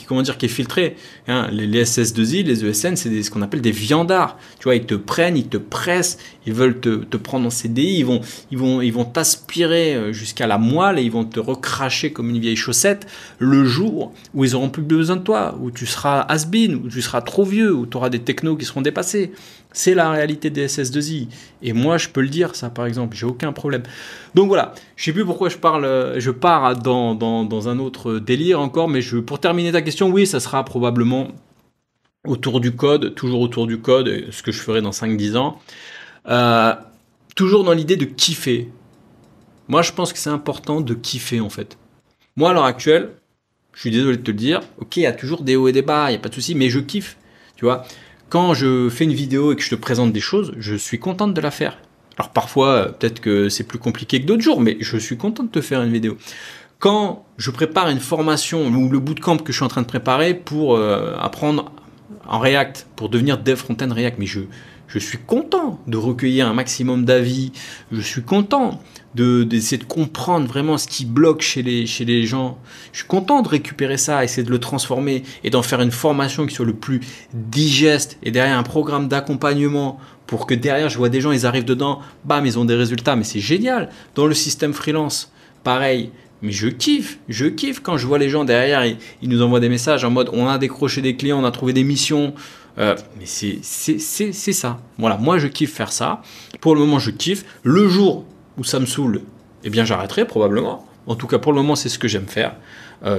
comment dire, qui est filtré. Hein, les SS2I, les ESN, c'est ce qu'on appelle des viandards. Tu vois, ils te prennent, ils te pressent, ils veulent te prendre en CDI, ils vont t'aspirer jusqu'à la moelle et ils vont te recracher comme une vieille chaussette le jour où ils auront plus besoin de toi, où tu seras has-been, où tu seras trop vieux, où tu auras des technos qui seront dépassés. C'est la réalité des SS2I. Et moi, je peux le dire, ça, par exemple, j'ai aucun problème. Donc voilà, je sais plus pourquoi je pars dans un autre délire encore, mais pour terminer ta question, oui, ça sera probablement autour du code, toujours autour du code, ce que je ferai dans 5-10 ans. Toujours dans l'idée de kiffer. Moi, je pense que c'est important de kiffer, en fait. Moi, à l'heure actuelle, je suis désolé de te le dire, ok, il y a toujours des hauts et des bas, il n'y a pas de souci, mais je kiffe, tu vois. Quand je fais une vidéo et que je te présente des choses, je suis contente de la faire. Alors parfois, peut-être que c'est plus compliqué que d'autres jours, mais je suis content de te faire une vidéo. Quand je prépare une formation ou le bootcamp que je suis en train de préparer pour apprendre en React, pour devenir dev front-end React, mais je suis content de recueillir un maximum d'avis, je suis content d'essayer de comprendre vraiment ce qui bloque chez les gens. Je suis content de récupérer ça, essayer de le transformer et d'en faire une formation qui soit le plus digeste et derrière un programme d'accompagnement pour que derrière je vois des gens, ils arrivent dedans, bam, ils ont des résultats, mais c'est génial. Dans le système freelance, pareil. Mais je kiffe quand je vois les gens derrière, ils nous envoient des messages en mode on a décroché des clients, on a trouvé des missions. Mais c'est ça. Voilà, moi je kiffe faire ça. Pour le moment, je kiffe. Le jour où ça me saoule, eh bien j'arrêterai probablement. En tout cas, pour le moment, c'est ce que j'aime faire.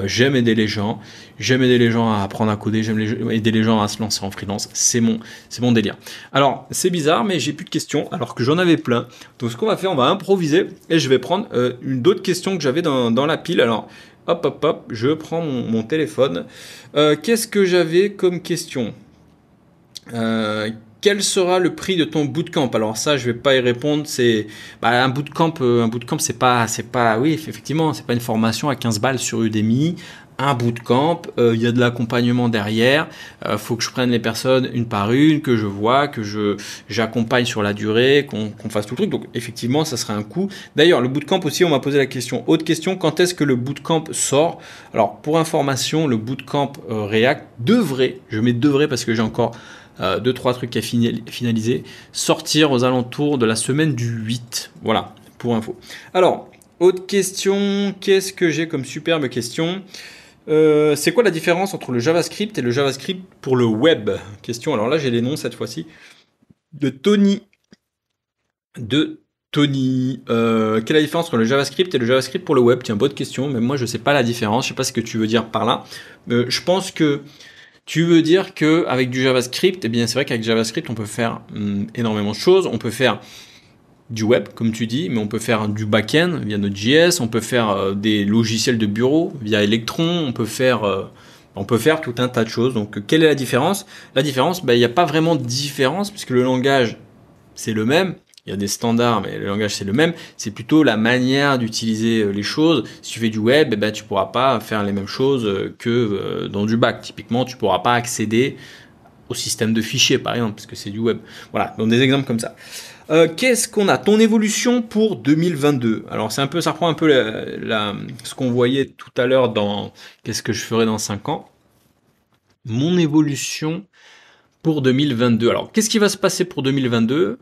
J'aime aider les gens. J'aime aider les gens à apprendre à coder. J'aime aider les gens à se lancer en freelance. C'est mon délire. Alors, c'est bizarre, mais j'ai plus de questions, alors que j'en avais plein. Donc, ce qu'on va faire, on va improviser et je vais prendre d'autres questions que j'avais dans la pile. Alors, hop, je prends mon téléphone. Qu'est-ce que j'avais comme question ? Quel sera le prix de ton bootcamp? Alors ça, je vais pas y répondre. C'est un bootcamp, c'est pas, oui, effectivement, c'est pas une formation à 15 balles sur Udemy. Un bootcamp, il y a de l'accompagnement derrière. Faut que je prenne les personnes une par une, que je vois, que j'accompagne sur la durée, qu'on fasse tout le truc. Donc effectivement, ça sera un coût. D'ailleurs, le bootcamp aussi, on m'a posé la question. Autre question, quand est-ce que le bootcamp sort? Alors pour information, le bootcamp React devrait, je mets devrait parce que j'ai encore 2-3 trucs à finaliser, sortir aux alentours de la semaine du 8. Voilà, pour info. Alors, autre question, qu'est-ce que j'ai comme superbe question? C'est quoi la différence entre le JavaScript et le JavaScript pour le web? Question, alors là j'ai les noms cette fois-ci. De Tony. Quelle est la différence entre le JavaScript et le JavaScript pour le web? Tiens, bonne question, mais moi je ne sais pas la différence, je ne sais pas ce que tu veux dire par là. Je pense que tu veux dire qu'avec du JavaScript, eh bien c'est vrai qu'avec JavaScript, on peut faire énormément de choses. On peut faire du web, comme tu dis, mais on peut faire du back-end via Node.js, on peut faire des logiciels de bureau via Electron, on peut faire tout un tas de choses. Donc, quelle est la différence? La différence, il n'y a pas vraiment de différence, puisque le langage, c'est le même. Il y a des standards, mais le langage, c'est le même. C'est plutôt la manière d'utiliser les choses. Si tu fais du web, tu ne pourras pas faire les mêmes choses que dans du back. Typiquement, tu ne pourras pas accéder au système de fichiers, par exemple, parce que c'est du web. Voilà, donc des exemples comme ça. Qu'est-ce qu'on a? Ton évolution pour 2022. Alors, ça reprend un peu ce qu'on voyait tout à l'heure dans qu'est-ce que je ferai dans 5 ans. Mon évolution pour 2022. Alors, qu'est-ce qui va se passer pour 2022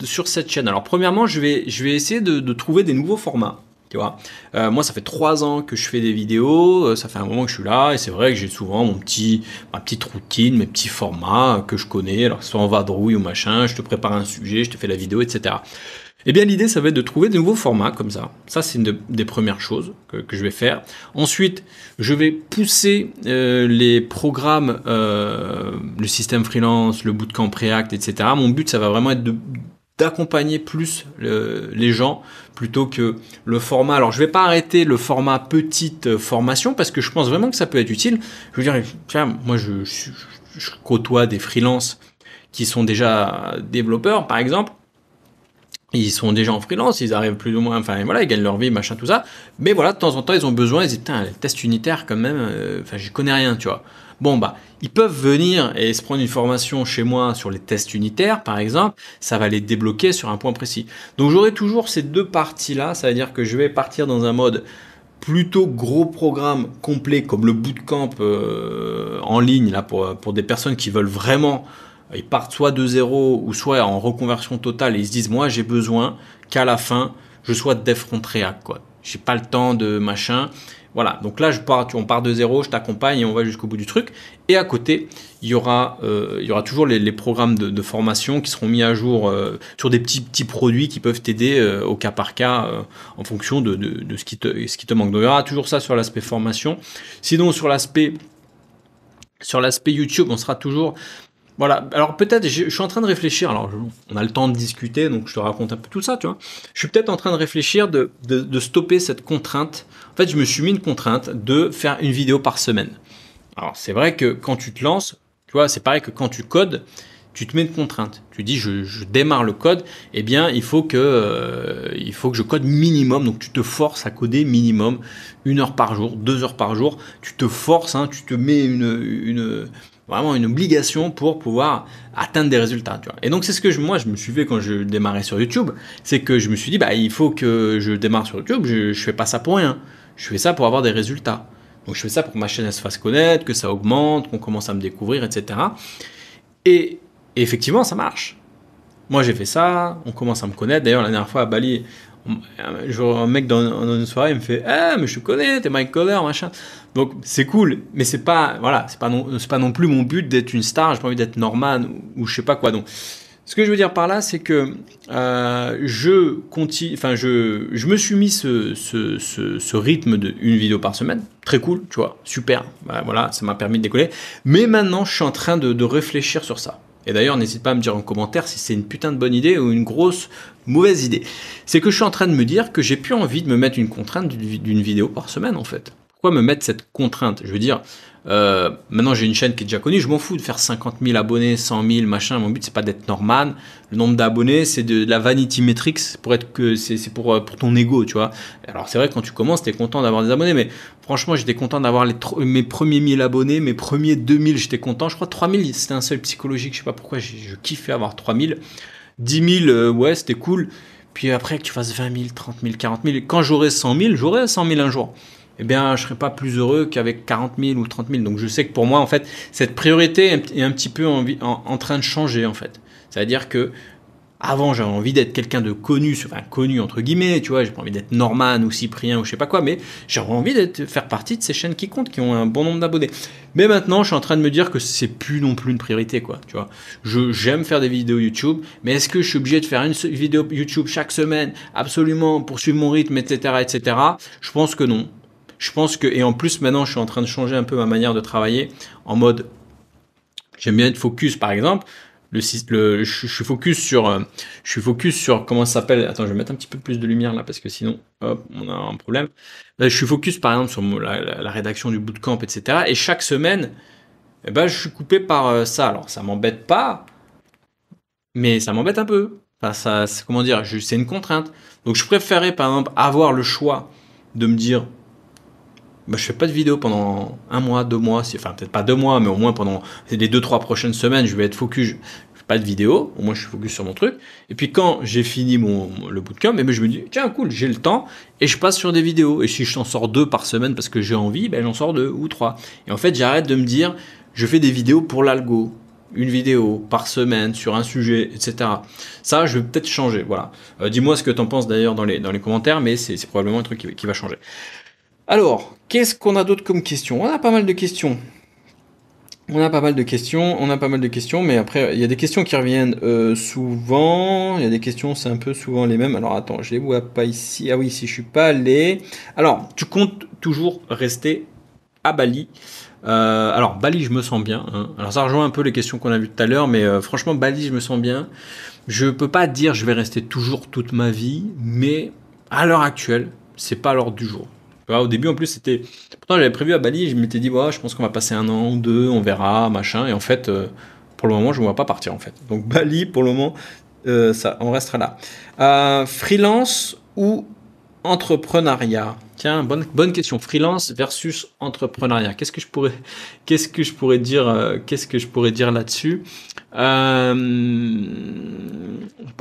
sur cette chaîne? Alors, premièrement, je vais essayer de trouver des nouveaux formats. Tu vois, moi, ça fait 3 ans que je fais des vidéos, ça fait un moment que je suis là, et c'est vrai que j'ai souvent ma petite routine, mes petits formats que je connais, alors que ce soit en vadrouille ou machin, je te prépare un sujet, je te fais la vidéo, etc. Eh bien, l'idée, ça va être de trouver de nouveaux formats comme ça. Ça, c'est une des premières choses que je vais faire. Ensuite, je vais pousser les programmes, le système freelance, le bootcamp React, etc. Mon but, ça va vraiment être d'accompagner plus les gens plutôt que le format. Alors, je vais pas arrêter le format petite formation parce que je pense vraiment que ça peut être utile. Je veux dire, tiens, moi, je côtoie des freelances qui sont déjà développeurs, par exemple. Ils sont déjà en freelance, ils arrivent plus ou moins, enfin voilà, ils gagnent leur vie, machin, tout ça. Mais voilà, de temps en temps, ils ont besoin, ils disent, putain, les tests unitaires quand même, j'y connais rien, tu vois. Bon, ils peuvent venir et se prendre une formation chez moi sur les tests unitaires, par exemple, ça va les débloquer sur un point précis. Donc j'aurai toujours ces deux parties-là, ça veut dire que je vais partir dans un mode plutôt gros programme complet, comme le bootcamp en ligne, là, pour des personnes qui veulent vraiment... Ils partent soit de zéro ou soit en reconversion totale et ils se disent moi j'ai besoin qu'à la fin je sois dev front React quoi. J'ai pas le temps de machin. Voilà, donc là on part de zéro, je t'accompagne et on va jusqu'au bout du truc. Et à côté, il y aura toujours les programmes de formation qui seront mis à jour sur des petits produits qui peuvent t'aider au cas par cas en fonction de ce qui te manque. Donc il y aura toujours ça sur l'aspect formation. Sinon sur l'aspect YouTube, on sera toujours... Voilà, alors peut-être, je suis en train de réfléchir, alors on a le temps de discuter, donc je te raconte un peu tout ça, tu vois. Je suis peut-être en train de réfléchir de stopper cette contrainte. En fait, je me suis mis une contrainte de faire une vidéo par semaine. Alors, c'est vrai que quand tu te lances, tu vois, c'est pareil que quand tu codes, tu te mets une contrainte. Tu dis, je démarre le code, eh bien, il faut que je code minimum, donc tu te forces à coder minimum 1 heure par jour, 2 heures par jour, tu te forces, hein, tu te mets vraiment une obligation pour pouvoir atteindre des résultats. Tu vois. Et donc c'est ce que moi je me suis fait quand je démarrais sur YouTube, c'est que je me suis dit bah il faut que je démarre sur YouTube, je fais pas ça pour rien, je fais ça pour avoir des résultats. Donc je fais ça pour que ma chaîne elle se fasse connaître, que ça augmente, qu'on commence à me découvrir, etc. Et effectivement ça marche. Moi j'ai fait ça, on commence à me connaître. D'ailleurs la dernière fois à Bali, un mec dans une soirée il me fait ah mais je te connais, t'es Mike Coller machin. Donc c'est cool, mais c'est pas voilà, c'est pas non plus mon but d'être une star. J'ai pas envie d'être Norman ou je sais pas quoi. Donc ce que je veux dire par là, c'est que je continue, enfin je me suis mis ce rythme de une vidéo par semaine, très cool, tu vois, super. Voilà, ça m'a permis de décoller. Mais maintenant je suis en train de réfléchir sur ça. Et d'ailleurs, n'hésite pas à me dire en commentaire si c'est une putain de bonne idée ou une grosse mauvaise idée. C'est que je suis en train de me dire que j'ai plus envie de me mettre une contrainte d'une vidéo par semaine en fait. Pourquoi me mettre cette contrainte? Je veux dire, maintenant j'ai une chaîne qui est déjà connue, je m'en fous de faire 50 000 abonnés, 100 000, machin. Mon but c'est pas d'être Norman. Le nombre d'abonnés, c'est de la vanity metrics pour être que c'est pour ton ego, tu vois. Alors c'est vrai quand tu commences, t'es content d'avoir des abonnés, mais franchement j'étais content d'avoir mes premiers 1000 abonnés, mes premiers 2000, j'étais content. Je crois 3000, c'était un seuil psychologique, je sais pas pourquoi, je kiffais avoir 3000. 10 000, ouais c'était cool. Puis après que tu fasses 20 000, 30 000, 40 000, quand j'aurai 100 000, j'aurai 100 000 un jour. Eh bien, je ne serai pas plus heureux qu'avec 40 000 ou 30 000. Donc, je sais que pour moi, en fait, cette priorité est un petit peu en train de changer, en fait. C'est-à-dire que avant, j'avais envie d'être quelqu'un de connu, enfin connu entre guillemets, tu vois, j'ai pas envie d'être Norman ou Cyprien ou je sais pas quoi, mais j'avais envie de faire partie de ces chaînes qui comptent, qui ont un bon nombre d'abonnés. Mais maintenant, je suis en train de me dire que c'est plus non plus une priorité, quoi, tu vois. J'aime faire des vidéos YouTube, mais est-ce que je suis obligé de faire une vidéo YouTube chaque semaine, absolument, pour suivre mon rythme, etc., etc. Je pense que non. Je pense que, et en plus maintenant je suis en train de changer un peu ma manière de travailler en mode, j'aime bien être focus par exemple, je suis focus sur, comment ça s'appelle, attends je vais mettre un petit peu plus de lumière là parce que sinon hop, on a un problème. Je suis focus par exemple sur la rédaction du bootcamp, etc. Et chaque semaine, eh ben, je suis coupé par ça. Alors ça m'embête pas, mais ça m'embête un peu. Enfin, comment dire, c'est une contrainte. Donc je préférais par exemple avoir le choix de me dire bah, je fais pas de vidéo pendant un mois, 2 mois, enfin peut-être pas 2 mois, mais au moins pendant les 2-3 prochaines semaines, je vais être focus. Je fais pas de vidéo, au moins je suis focus sur mon truc. Et puis quand j'ai fini le bootcamp, ben je me dis tiens cool, j'ai le temps et je passe sur des vidéos. Et si je t'en sors 2 par semaine parce que j'ai envie, ben j'en sors 2 ou 3. Et en fait j'arrête de me dire je fais des vidéos pour l'algo. Une vidéo par semaine sur un sujet, etc. Ça, je vais peut-être changer. Voilà. Dis-moi ce que tu en penses d'ailleurs dans les commentaires, mais c'est probablement un truc qui va changer. Alors, qu'est-ce qu'on a d'autre comme questions? On a pas mal de questions. On a pas mal de questions, mais après, il y a des questions qui reviennent souvent. Il y a des questions, c'est un peu souvent les mêmes. Alors, attends, je les vois pas ici. Ah oui, si je suis pas allé. Alors, tu comptes toujours rester à Bali? Alors, Bali, je me sens bien. Hein. Alors, ça rejoint un peu les questions qu'on a vues tout à l'heure, mais franchement, Bali, je me sens bien. Je peux pas dire je vais rester toujours toute ma vie, mais à l'heure actuelle, c'est pas l'ordre du jour. Au début, en plus, c'était. Pourtant, j'avais prévu à Bali, je m'étais dit, ouais, je pense qu'on va passer 1 an ou 2, on verra, machin. Et en fait, pour le moment, je ne me vois pas partir, en fait. Donc, Bali, pour le moment, ça, on restera là. Freelance ou entrepreneuriat? Tiens, bonne question. Freelance versus entrepreneuriat. Qu'est-ce que je pourrais dire là-dessus? Pas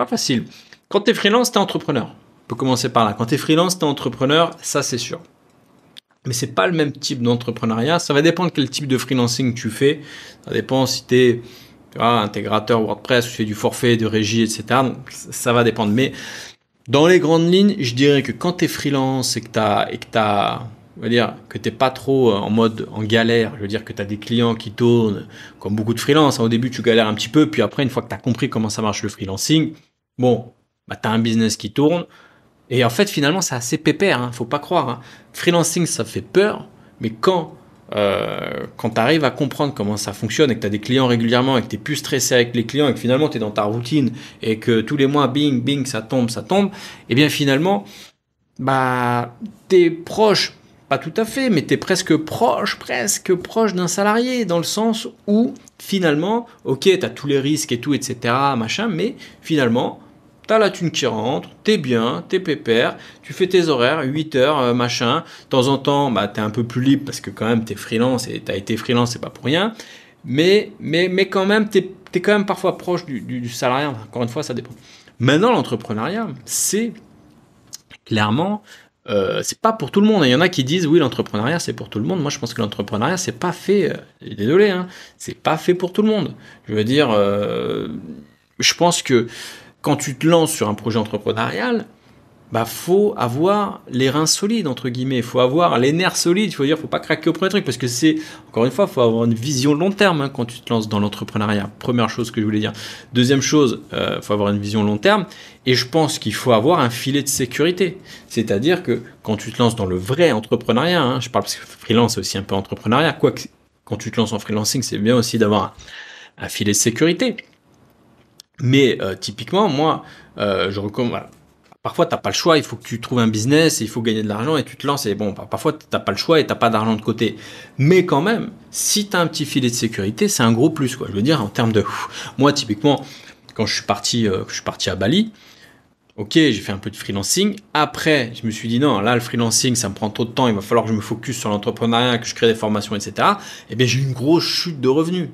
facile. Quand tu es freelance, tu es entrepreneur. On peut commencer par là. Quand tu es freelance, tu es entrepreneur, ça c'est sûr. Mais c'est pas le même type d'entrepreneuriat. Ça va dépendre quel type de freelancing tu fais. Ça dépend si tu es intégrateur WordPress, ou tu fais du forfait, de régie, etc. Donc, ça va dépendre. Mais dans les grandes lignes, je dirais que quand tu es freelance et que on va dire que tu n'es pas trop en galère, je veux dire que tu as des clients qui tournent, comme beaucoup de freelance. Au début, tu galères un petit peu, puis après, une fois que tu as compris comment ça marche le freelancing, bon, bah, tu as un business qui tourne. Et en fait, finalement, c'est assez pépère, hein, faut pas croire. Hein. Freelancing, ça fait peur, mais quand tu arrives à comprendre comment ça fonctionne et que tu as des clients régulièrement et que tu n'es plus stressé avec les clients et que finalement tu es dans ta routine et que tous les mois, bing, bing, ça tombe, et bien finalement, bah, tu es proche, pas tout à fait, mais tu es presque proche d'un salarié dans le sens où finalement, ok, tu as tous les risques et tout, etc., machin, mais finalement, t'as la thune qui rentre, t'es bien, t'es pépère, tu fais tes horaires, 8 heures, machin. De temps en temps, bah, t'es un peu plus libre parce que quand même, t'es freelance et t'as été freelance, c'est pas pour rien. Mais quand même, tu es quand même parfois proche du salariat. Encore une fois, ça dépend. Maintenant, l'entrepreneuriat, c'est clairement, c'est pas pour tout le monde. Il y en a qui disent oui, l'entrepreneuriat c'est pour tout le monde. Moi, je pense que l'entrepreneuriat c'est pas fait. Désolé, hein, c'est pas fait pour tout le monde. Je veux dire, je pense que quand tu te lances sur un projet entrepreneurial, bah faut avoir les reins solides entre guillemets, faut avoir les nerfs solides, il faut dire, faut pas craquer au premier truc parce que c'est encore une fois, faut avoir une vision long terme hein, quand tu te lances dans l'entrepreneuriat. Première chose que je voulais dire. Deuxième chose, faut avoir une vision long terme et je pense qu'il faut avoir un filet de sécurité. C'est-à-dire que quand tu te lances dans le vrai entrepreneuriat, hein, je parle parce que freelance c'est aussi un peu entrepreneuriat, quoique quand tu te lances en freelancing, c'est bien aussi d'avoir un filet de sécurité. Mais typiquement, moi, je recommande. Voilà. Parfois, tu n'as pas le choix, il faut que tu trouves un business, il faut gagner de l'argent et tu te lances. Et bon, parfois, tu n'as pas le choix et tu n'as pas d'argent de côté. Mais quand même, si tu as un petit filet de sécurité, c'est un gros plus. Quoi. Je veux dire, en termes de... Moi, typiquement, quand je suis parti à Bali, ok, j'ai fait un peu de freelancing. Après, je me suis dit, non, là, le freelancing, ça me prend trop de temps. Il va falloir que je me focus sur l'entrepreneuriat, que je crée des formations, etc. Et bien, j'ai eu une grosse chute de revenus.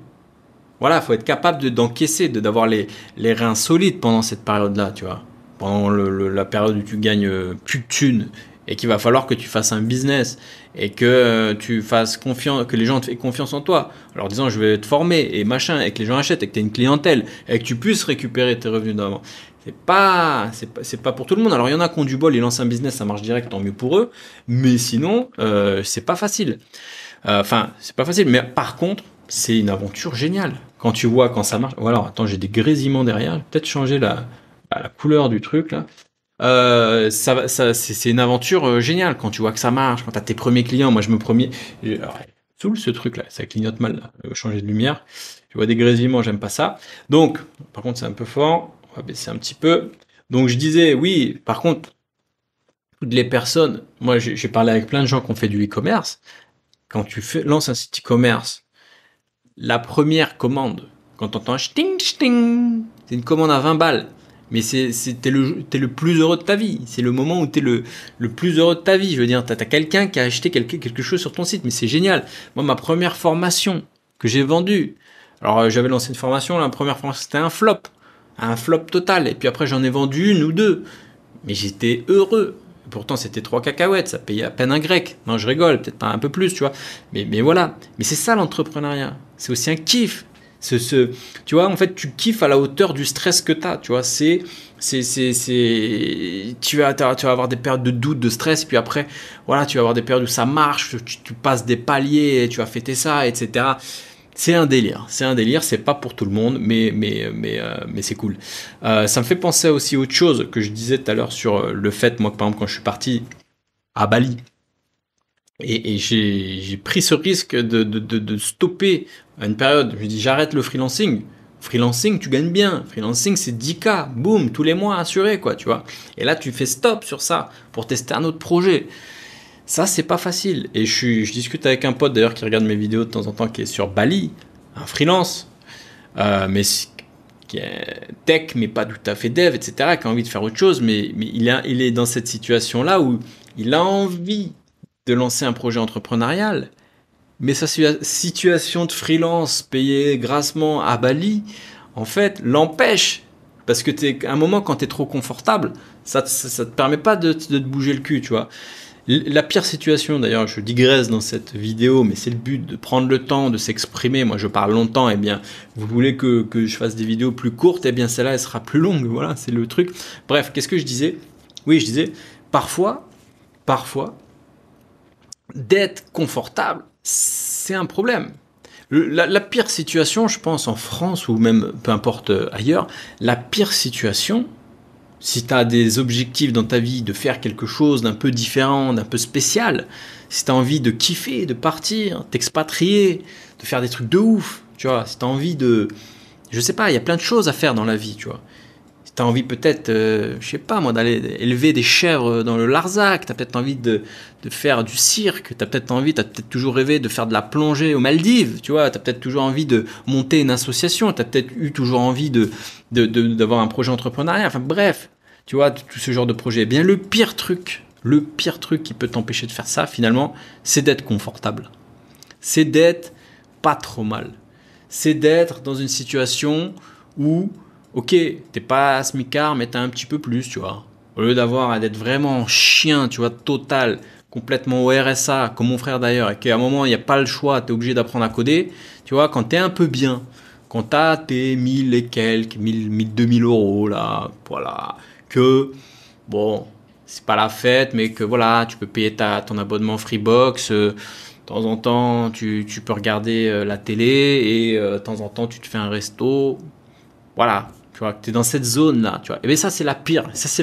Voilà, il faut être capable d'encaisser, d'avoir les reins solides pendant cette période-là, tu vois. Pendant la période où tu gagnes plus de thunes et qu'il va falloir que tu fasses un business et que tu fasses confiance, que les gens te fassent confiance en toi. Alors disant je vais te former et machin, et que les gens achètent et que tu aies une clientèle et que tu puisses récupérer tes revenus d'avant. C'est pas pour tout le monde. Alors il y en a qui ont du bol, ils lancent un business, ça marche direct, tant mieux pour eux. Mais sinon, c'est pas facile. Enfin, c'est pas facile. Mais par contre, c'est une aventure géniale. Quand tu vois quand ça marche. Voilà, attends, j'ai des grésillements derrière. Je vais peut-être changer la couleur du truc là. C'est une aventure géniale quand tu vois que ça marche, quand tu as tes premiers clients. Moi, je me premier. Alors, saoule ce truc là, ça clignote mal là. Je vais changer de lumière. Tu vois des grésillements, j'aime pas ça. Donc, par contre, c'est un peu fort. On va baisser un petit peu. Donc, je disais, oui, par contre, toutes les personnes. Moi, j'ai parlé avec plein de gens qui ont fait du e-commerce. Quand tu lances un site e-commerce, la première commande, quand tu entends ch'ting, ch'ting, c'est une commande à 20 balles. Mais t'es le plus heureux de ta vie. C'est le moment où t'es le plus heureux de ta vie. Je veux dire, t'as quelqu'un qui a acheté quelque chose sur ton site, mais c'est génial. Moi, ma première formation que j'ai vendue, alors j'avais lancé une formation, la première formation c'était un flop total. Et puis après j'en ai vendu une ou deux, mais j'étais heureux. Pourtant c'était 3 cacahuètes, ça payait à peine un grec. Non, je rigole, peut-être pas un peu plus, tu vois. Mais voilà. Mais c'est ça l'entrepreneuriat. C'est aussi un kiff. Tu vois, en fait, tu kiffes à la hauteur du stress que tu as. Tu vois, tu vas avoir des périodes de doute, de stress, et puis après, voilà, tu vas avoir des périodes où ça marche, tu passes des paliers, tu vas fêter ça, etc. C'est un délire, c'est pas pour tout le monde, mais c'est cool. Ça me fait penser aussi à autre chose que je disais tout à l'heure sur le fait, moi, par exemple, quand je suis parti à Bali, et j'ai pris ce risque de stopper à une période. Je me dis, j'arrête le freelancing. Freelancing, tu gagnes bien. Freelancing, c'est 10K. Boum, tous les mois assuré, quoi, tu vois. Et là, tu fais stop sur ça pour tester un autre projet. Ça, c'est pas facile. Et je discute avec un pote, d'ailleurs, qui regarde mes vidéos de temps en temps, qui est sur Bali, un freelance, mais qui est tech, mais pas tout à fait dev, etc., qui a envie de faire autre chose, mais il est dans cette situation-là où il a envie de lancer un projet entrepreneurial, mais sa situation de freelance payé grassement à Bali, en fait, l'empêche. Parce que à un moment, quand tu es trop confortable, ça te permet pas de te bouger le cul, tu vois. La pire situation, d'ailleurs, je digresse dans cette vidéo, mais c'est le but de prendre le temps de s'exprimer. Moi, je parle longtemps, et bien, vous voulez que je fasse des vidéos plus courtes, et bien, celle-là, elle sera plus longue. Voilà, c'est le truc. Bref, qu'est-ce que je disais? Oui, je disais, parfois, d'être confortable, c'est un problème. La pire situation, je pense, en France ou même peu importe ailleurs, la pire situation, si tu as des objectifs dans ta vie de faire quelque chose d'un peu différent, d'un peu spécial, si tu as envie de kiffer, de partir, t'expatrier, de faire des trucs de ouf, tu vois, si tu as envie de... Je sais pas, il y a plein de choses à faire dans la vie, tu vois. Si tu as envie peut-être, je sais pas moi, d'aller élever des chèvres dans le Larzac, tu as peut-être envie de faire du cirque, tu as peut-être toujours rêvé de faire de la plongée aux Maldives, tu vois, tu as peut-être toujours envie de monter une association, tu as peut-être eu toujours envie d'avoir un projet entrepreneurial, enfin bref, tu vois, tout ce genre de projet. Eh bien, le pire truc qui peut t'empêcher de faire ça, finalement, c'est d'être confortable. C'est d'être pas trop mal. c'est d'être dans une situation où, ok, t'es pas smicard, mais t'as un petit peu plus, tu vois. Au lieu d'être vraiment chien, tu vois, total, complètement au RSA, comme mon frère d'ailleurs, et qu'à un moment, il n'y a pas le choix, tu es obligé d'apprendre à coder, tu vois, quand tu es un peu bien, quand tu as tes 1000 et quelques, 2000 euros, là, voilà, que, bon, c'est pas la fête, mais que voilà, tu peux payer ton abonnement Freebox, de temps en temps, tu peux regarder la télé, et de temps en temps, tu te fais un resto, voilà, tu vois, que tu es dans cette zone-là, tu vois. Et bien ça, c'est la pire. Ça, c'est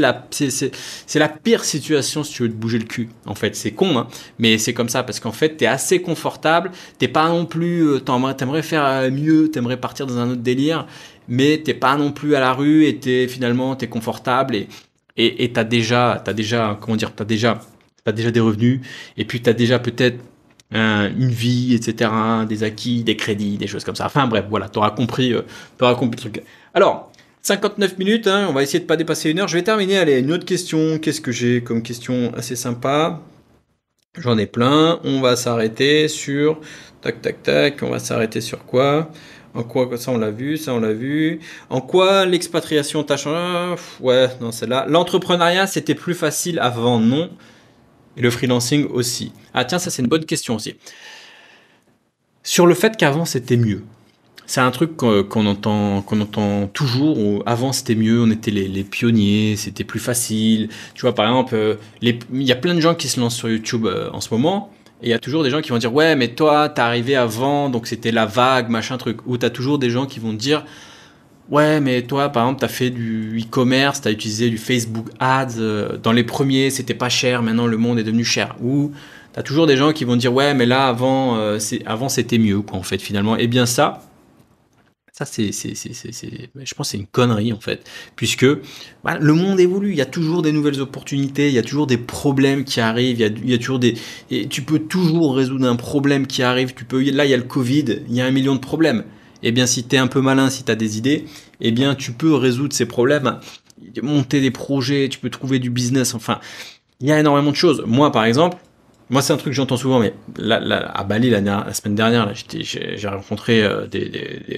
la pire situation si tu veux te bouger le cul. En fait, c'est con, hein, mais c'est comme ça parce qu'en fait, tu es assez confortable. T'es pas non plus, t'aimerais faire mieux, t'aimerais partir dans un autre délire, mais t'es pas non plus à la rue et t'es confortable et comment dire, t'as déjà des revenus et puis t'as déjà peut-être une vie, etc., des acquis, des crédits, des choses comme ça. Enfin bref, voilà, t'auras compris le truc. Alors, 59 minutes, hein, on va essayer de pas dépasser une heure. Je vais terminer, allez, une autre question. Qu'est-ce que j'ai comme question assez sympa? J'en ai plein. On va s'arrêter sur... Tac, tac, tac. On va s'arrêter sur quoi? En quoi, ça on l'a vu, ça on l'a vu. En quoi l'expatriation t'a changé? Ouais, non, celle-là. L'entrepreneuriat, c'était plus facile avant, non? Et le freelancing aussi. Ah tiens, ça c'est une bonne question aussi. Sur le fait qu'avant c'était mieux. C'est un truc qu'on entend toujours. Avant, c'était mieux, on était les pionniers, c'était plus facile. Tu vois, par exemple, il y a plein de gens qui se lancent sur YouTube en ce moment. Et il y a toujours des gens qui vont dire, ouais, mais toi, t'es arrivé avant, donc c'était la vague, machin truc. Ou t'as toujours des gens qui vont dire, ouais, mais toi, par exemple, t'as fait du e-commerce, t'as utilisé du Facebook Ads. Dans les premiers, c'était pas cher, maintenant le monde est devenu cher. Ou t'as toujours des gens qui vont dire, ouais, mais là, avant c'était mieux, quoi, en fait, finalement. Et bien ça, je pense que c'est une connerie en fait, puisque voilà, le monde évolue, il y a toujours des nouvelles opportunités, il y a toujours des problèmes qui arrivent, il y a toujours et tu peux toujours résoudre un problème qui arrive. Là, il y a le Covid, il y a 1 million de problèmes. Eh bien, si tu es un peu malin, si tu as des idées, eh bien, tu peux résoudre ces problèmes, monter des projets, tu peux trouver du business. Enfin, il y a énormément de choses. Moi, par exemple. Moi, c'est un truc que j'entends souvent, mais là, à Bali, la semaine dernière, là, j'ai rencontré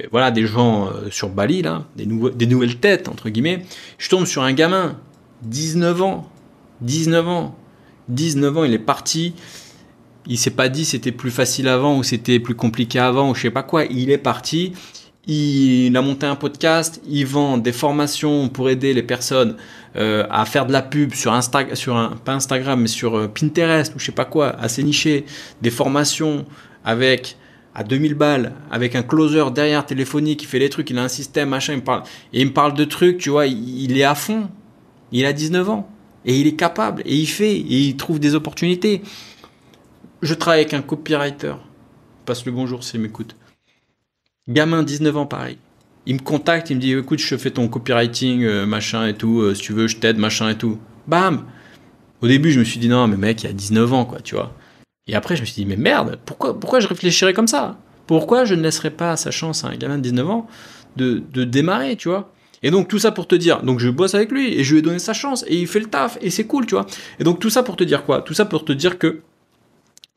voilà, des gens sur Bali, là, des nouvelles têtes, entre guillemets. Je tombe sur un gamin, 19 ans, 19 ans, 19 ans, il est parti. Il s'est pas dit c'était plus facile avant ou c'était plus compliqué avant ou je sais pas quoi. Il est parti. Il a monté un podcast, il vend des formations pour aider les personnes à faire de la pub sur pas Instagram, mais sur Pinterest ou je sais pas quoi, assez niché, des formations à 2000 balles, avec un closer derrière téléphonique qui fait les trucs, il a un système, machin, il me parle de trucs, tu vois, il est à fond, il a 19 ans, et il est capable, et il fait, et il trouve des opportunités. Je travaille avec un copywriter, passe le bonjour s'il m'écoute. Gamin, 19 ans, pareil. Il me contacte, il me dit écoute, je fais ton copywriting, machin et tout, si tu veux, je t'aide, machin et tout. Bam. Au début, je me suis dit non, mais mec, il a 19 ans, quoi, tu vois. Et après, je me suis dit mais merde, pourquoi je réfléchirais comme ça? Pourquoi je ne laisserais pas sa chance à un gamin de 19 ans de démarrer, tu vois? Et donc, tout ça pour te dire, donc je bosse avec lui et je lui ai donné sa chance et il fait le taf et c'est cool, tu vois. Et donc, tout ça pour te dire quoi? Tout ça pour te dire que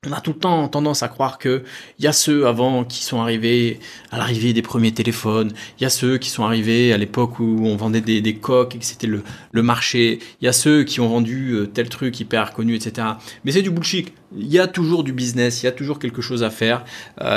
on a tout le temps tendance à croire que il y a ceux avant qui sont arrivés à l'arrivée des premiers téléphones, il y a ceux qui sont arrivés à l'époque où on vendait des coques et que c'était le marché, il y a ceux qui ont vendu tel truc hyper connu, etc. Mais c'est du bullshit. Il y a toujours du business, il y a toujours quelque chose à faire.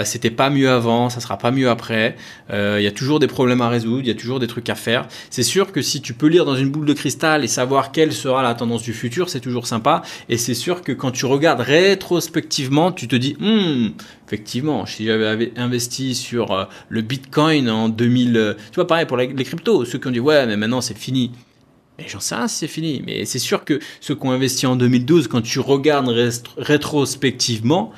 C'était pas mieux avant, ça sera pas mieux après. Il y a toujours des problèmes à résoudre, il y a toujours des trucs à faire. C'est sûr que si tu peux lire dans une boule de cristal et savoir quelle sera la tendance du futur, c'est toujours sympa. Et c'est sûr que quand tu regardes rétrospectivement, tu te dis, effectivement, si j'avais investi sur le Bitcoin en 2000, tu vois, pareil pour les cryptos, ceux qui ont dit, ouais, mais maintenant c'est fini. Mais j'en sais rien si c'est fini. Mais c'est sûr que ceux qui ont investi en 2012, quand tu regardes rétrospectivement,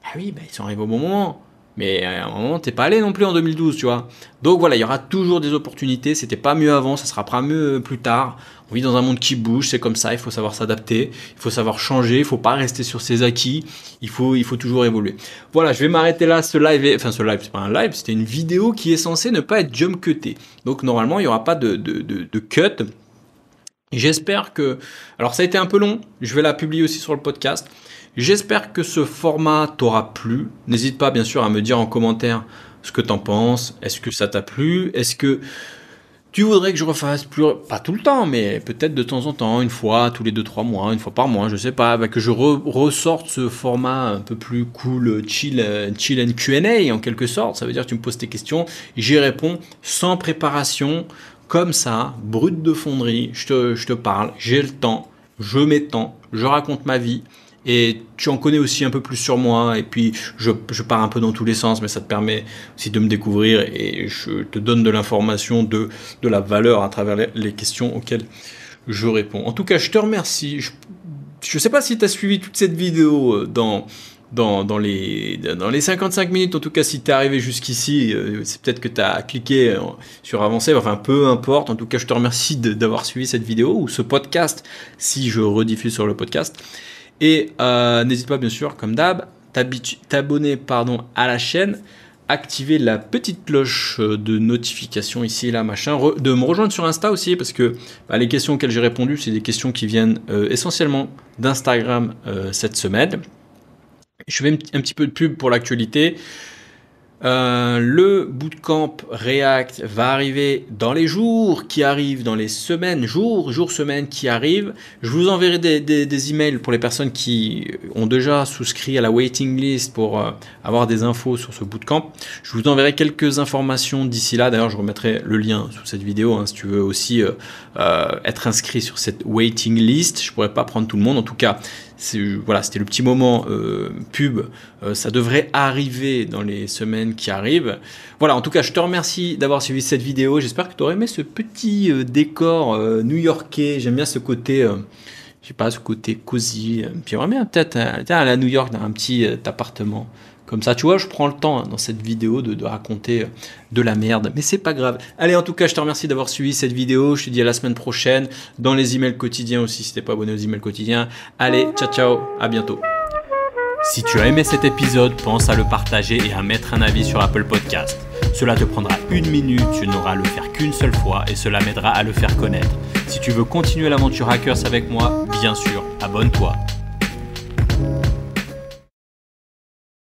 ah oui, ils sont arrivés au bon moment. Mais à un moment, t'es pas allé non plus en 2012, tu vois. Donc voilà, il y aura toujours des opportunités. C'était pas mieux avant, ça sera pas mieux plus tard. On vit dans un monde qui bouge, c'est comme ça. Il faut savoir s'adapter, il faut savoir changer, il faut pas rester sur ses acquis. Il faut toujours évoluer. Voilà, je vais m'arrêter là. Ce live, c'est pas un live, c'était une vidéo qui est censée ne pas être jump cutée. Donc normalement, il y aura pas de cut. J'espère que... Alors ça a été un peu long, je vais la publier aussi sur le podcast. J'espère que ce format t'aura plu. N'hésite pas bien sûr à me dire en commentaire ce que t'en penses. Est-ce que ça t'a plu? Est-ce que tu voudrais que je refasse pas tout le temps, mais peut-être de temps en temps, une fois, tous les 2-3 mois, une fois par mois, je sais pas, que je ressorte ce format un peu plus cool, chill and Q&A en quelque sorte. Ça veut dire que tu me poses tes questions, j'y réponds sans préparation, comme ça, brut de fonderie, je te parle, j'ai le temps, je m'étends, je raconte ma vie. Et tu en connais aussi un peu plus sur moi, et puis je pars un peu dans tous les sens, mais ça te permet aussi de me découvrir, et je te donne de l'information, de la valeur à travers les questions auxquelles je réponds. En tout cas, je te remercie. Je ne sais pas si tu as suivi toute cette vidéo dans les 55 minutes, en tout cas si tu es arrivé jusqu'ici, c'est peut-être que tu as cliqué sur avancer, enfin peu importe. En tout cas, je te remercie d'avoir suivi cette vidéo ou ce podcast si je rediffuse sur le podcast. Et n'hésite pas bien sûr, comme d'hab, t'abonner à la chaîne, activer la petite cloche de notification ici et là, machin, de me rejoindre sur Insta aussi, parce que les questions auxquelles j'ai répondu, c'est des questions qui viennent essentiellement d'Instagram cette semaine. Je fais un petit peu de pub pour l'actualité. Le bootcamp React va arriver dans les jours qui arrivent, dans les semaines, semaines qui arrivent. Je vous enverrai des emails pour les personnes qui ont déjà souscrit à la waiting list pour avoir des infos sur ce bootcamp. Je vous enverrai quelques informations d'ici là. D'ailleurs, je remettrai le lien sous cette vidéo si tu veux aussi être inscrit sur cette waiting list. Je pourrais pas prendre tout le monde. En tout cas, c'était le petit moment pub. Ça devrait arriver dans les semaines qui arrivent. Voilà, en tout cas, je te remercie d'avoir suivi cette vidéo. J'espère que tu aurais aimé ce petit décor new-yorkais. J'aime bien ce côté, ce côté cosy. Puis j'aimerais bien peut-être à la New York, dans un petit appartement. Comme ça, tu vois, je prends le temps dans cette vidéo de raconter de la merde, mais c'est pas grave. Allez, en tout cas, je te remercie d'avoir suivi cette vidéo. Je te dis à la semaine prochaine, dans les emails quotidiens aussi, si t'es pas abonné aux emails quotidiens. Allez, ciao, à bientôt. Si tu as aimé cet épisode, pense à le partager et à mettre un avis sur Apple Podcast. Cela te prendra 1 minute, tu n'auras à le faire qu'une seule fois et cela m'aidera à le faire connaître. Si tu veux continuer l'aventure Hackers avec moi, bien sûr, abonne-toi.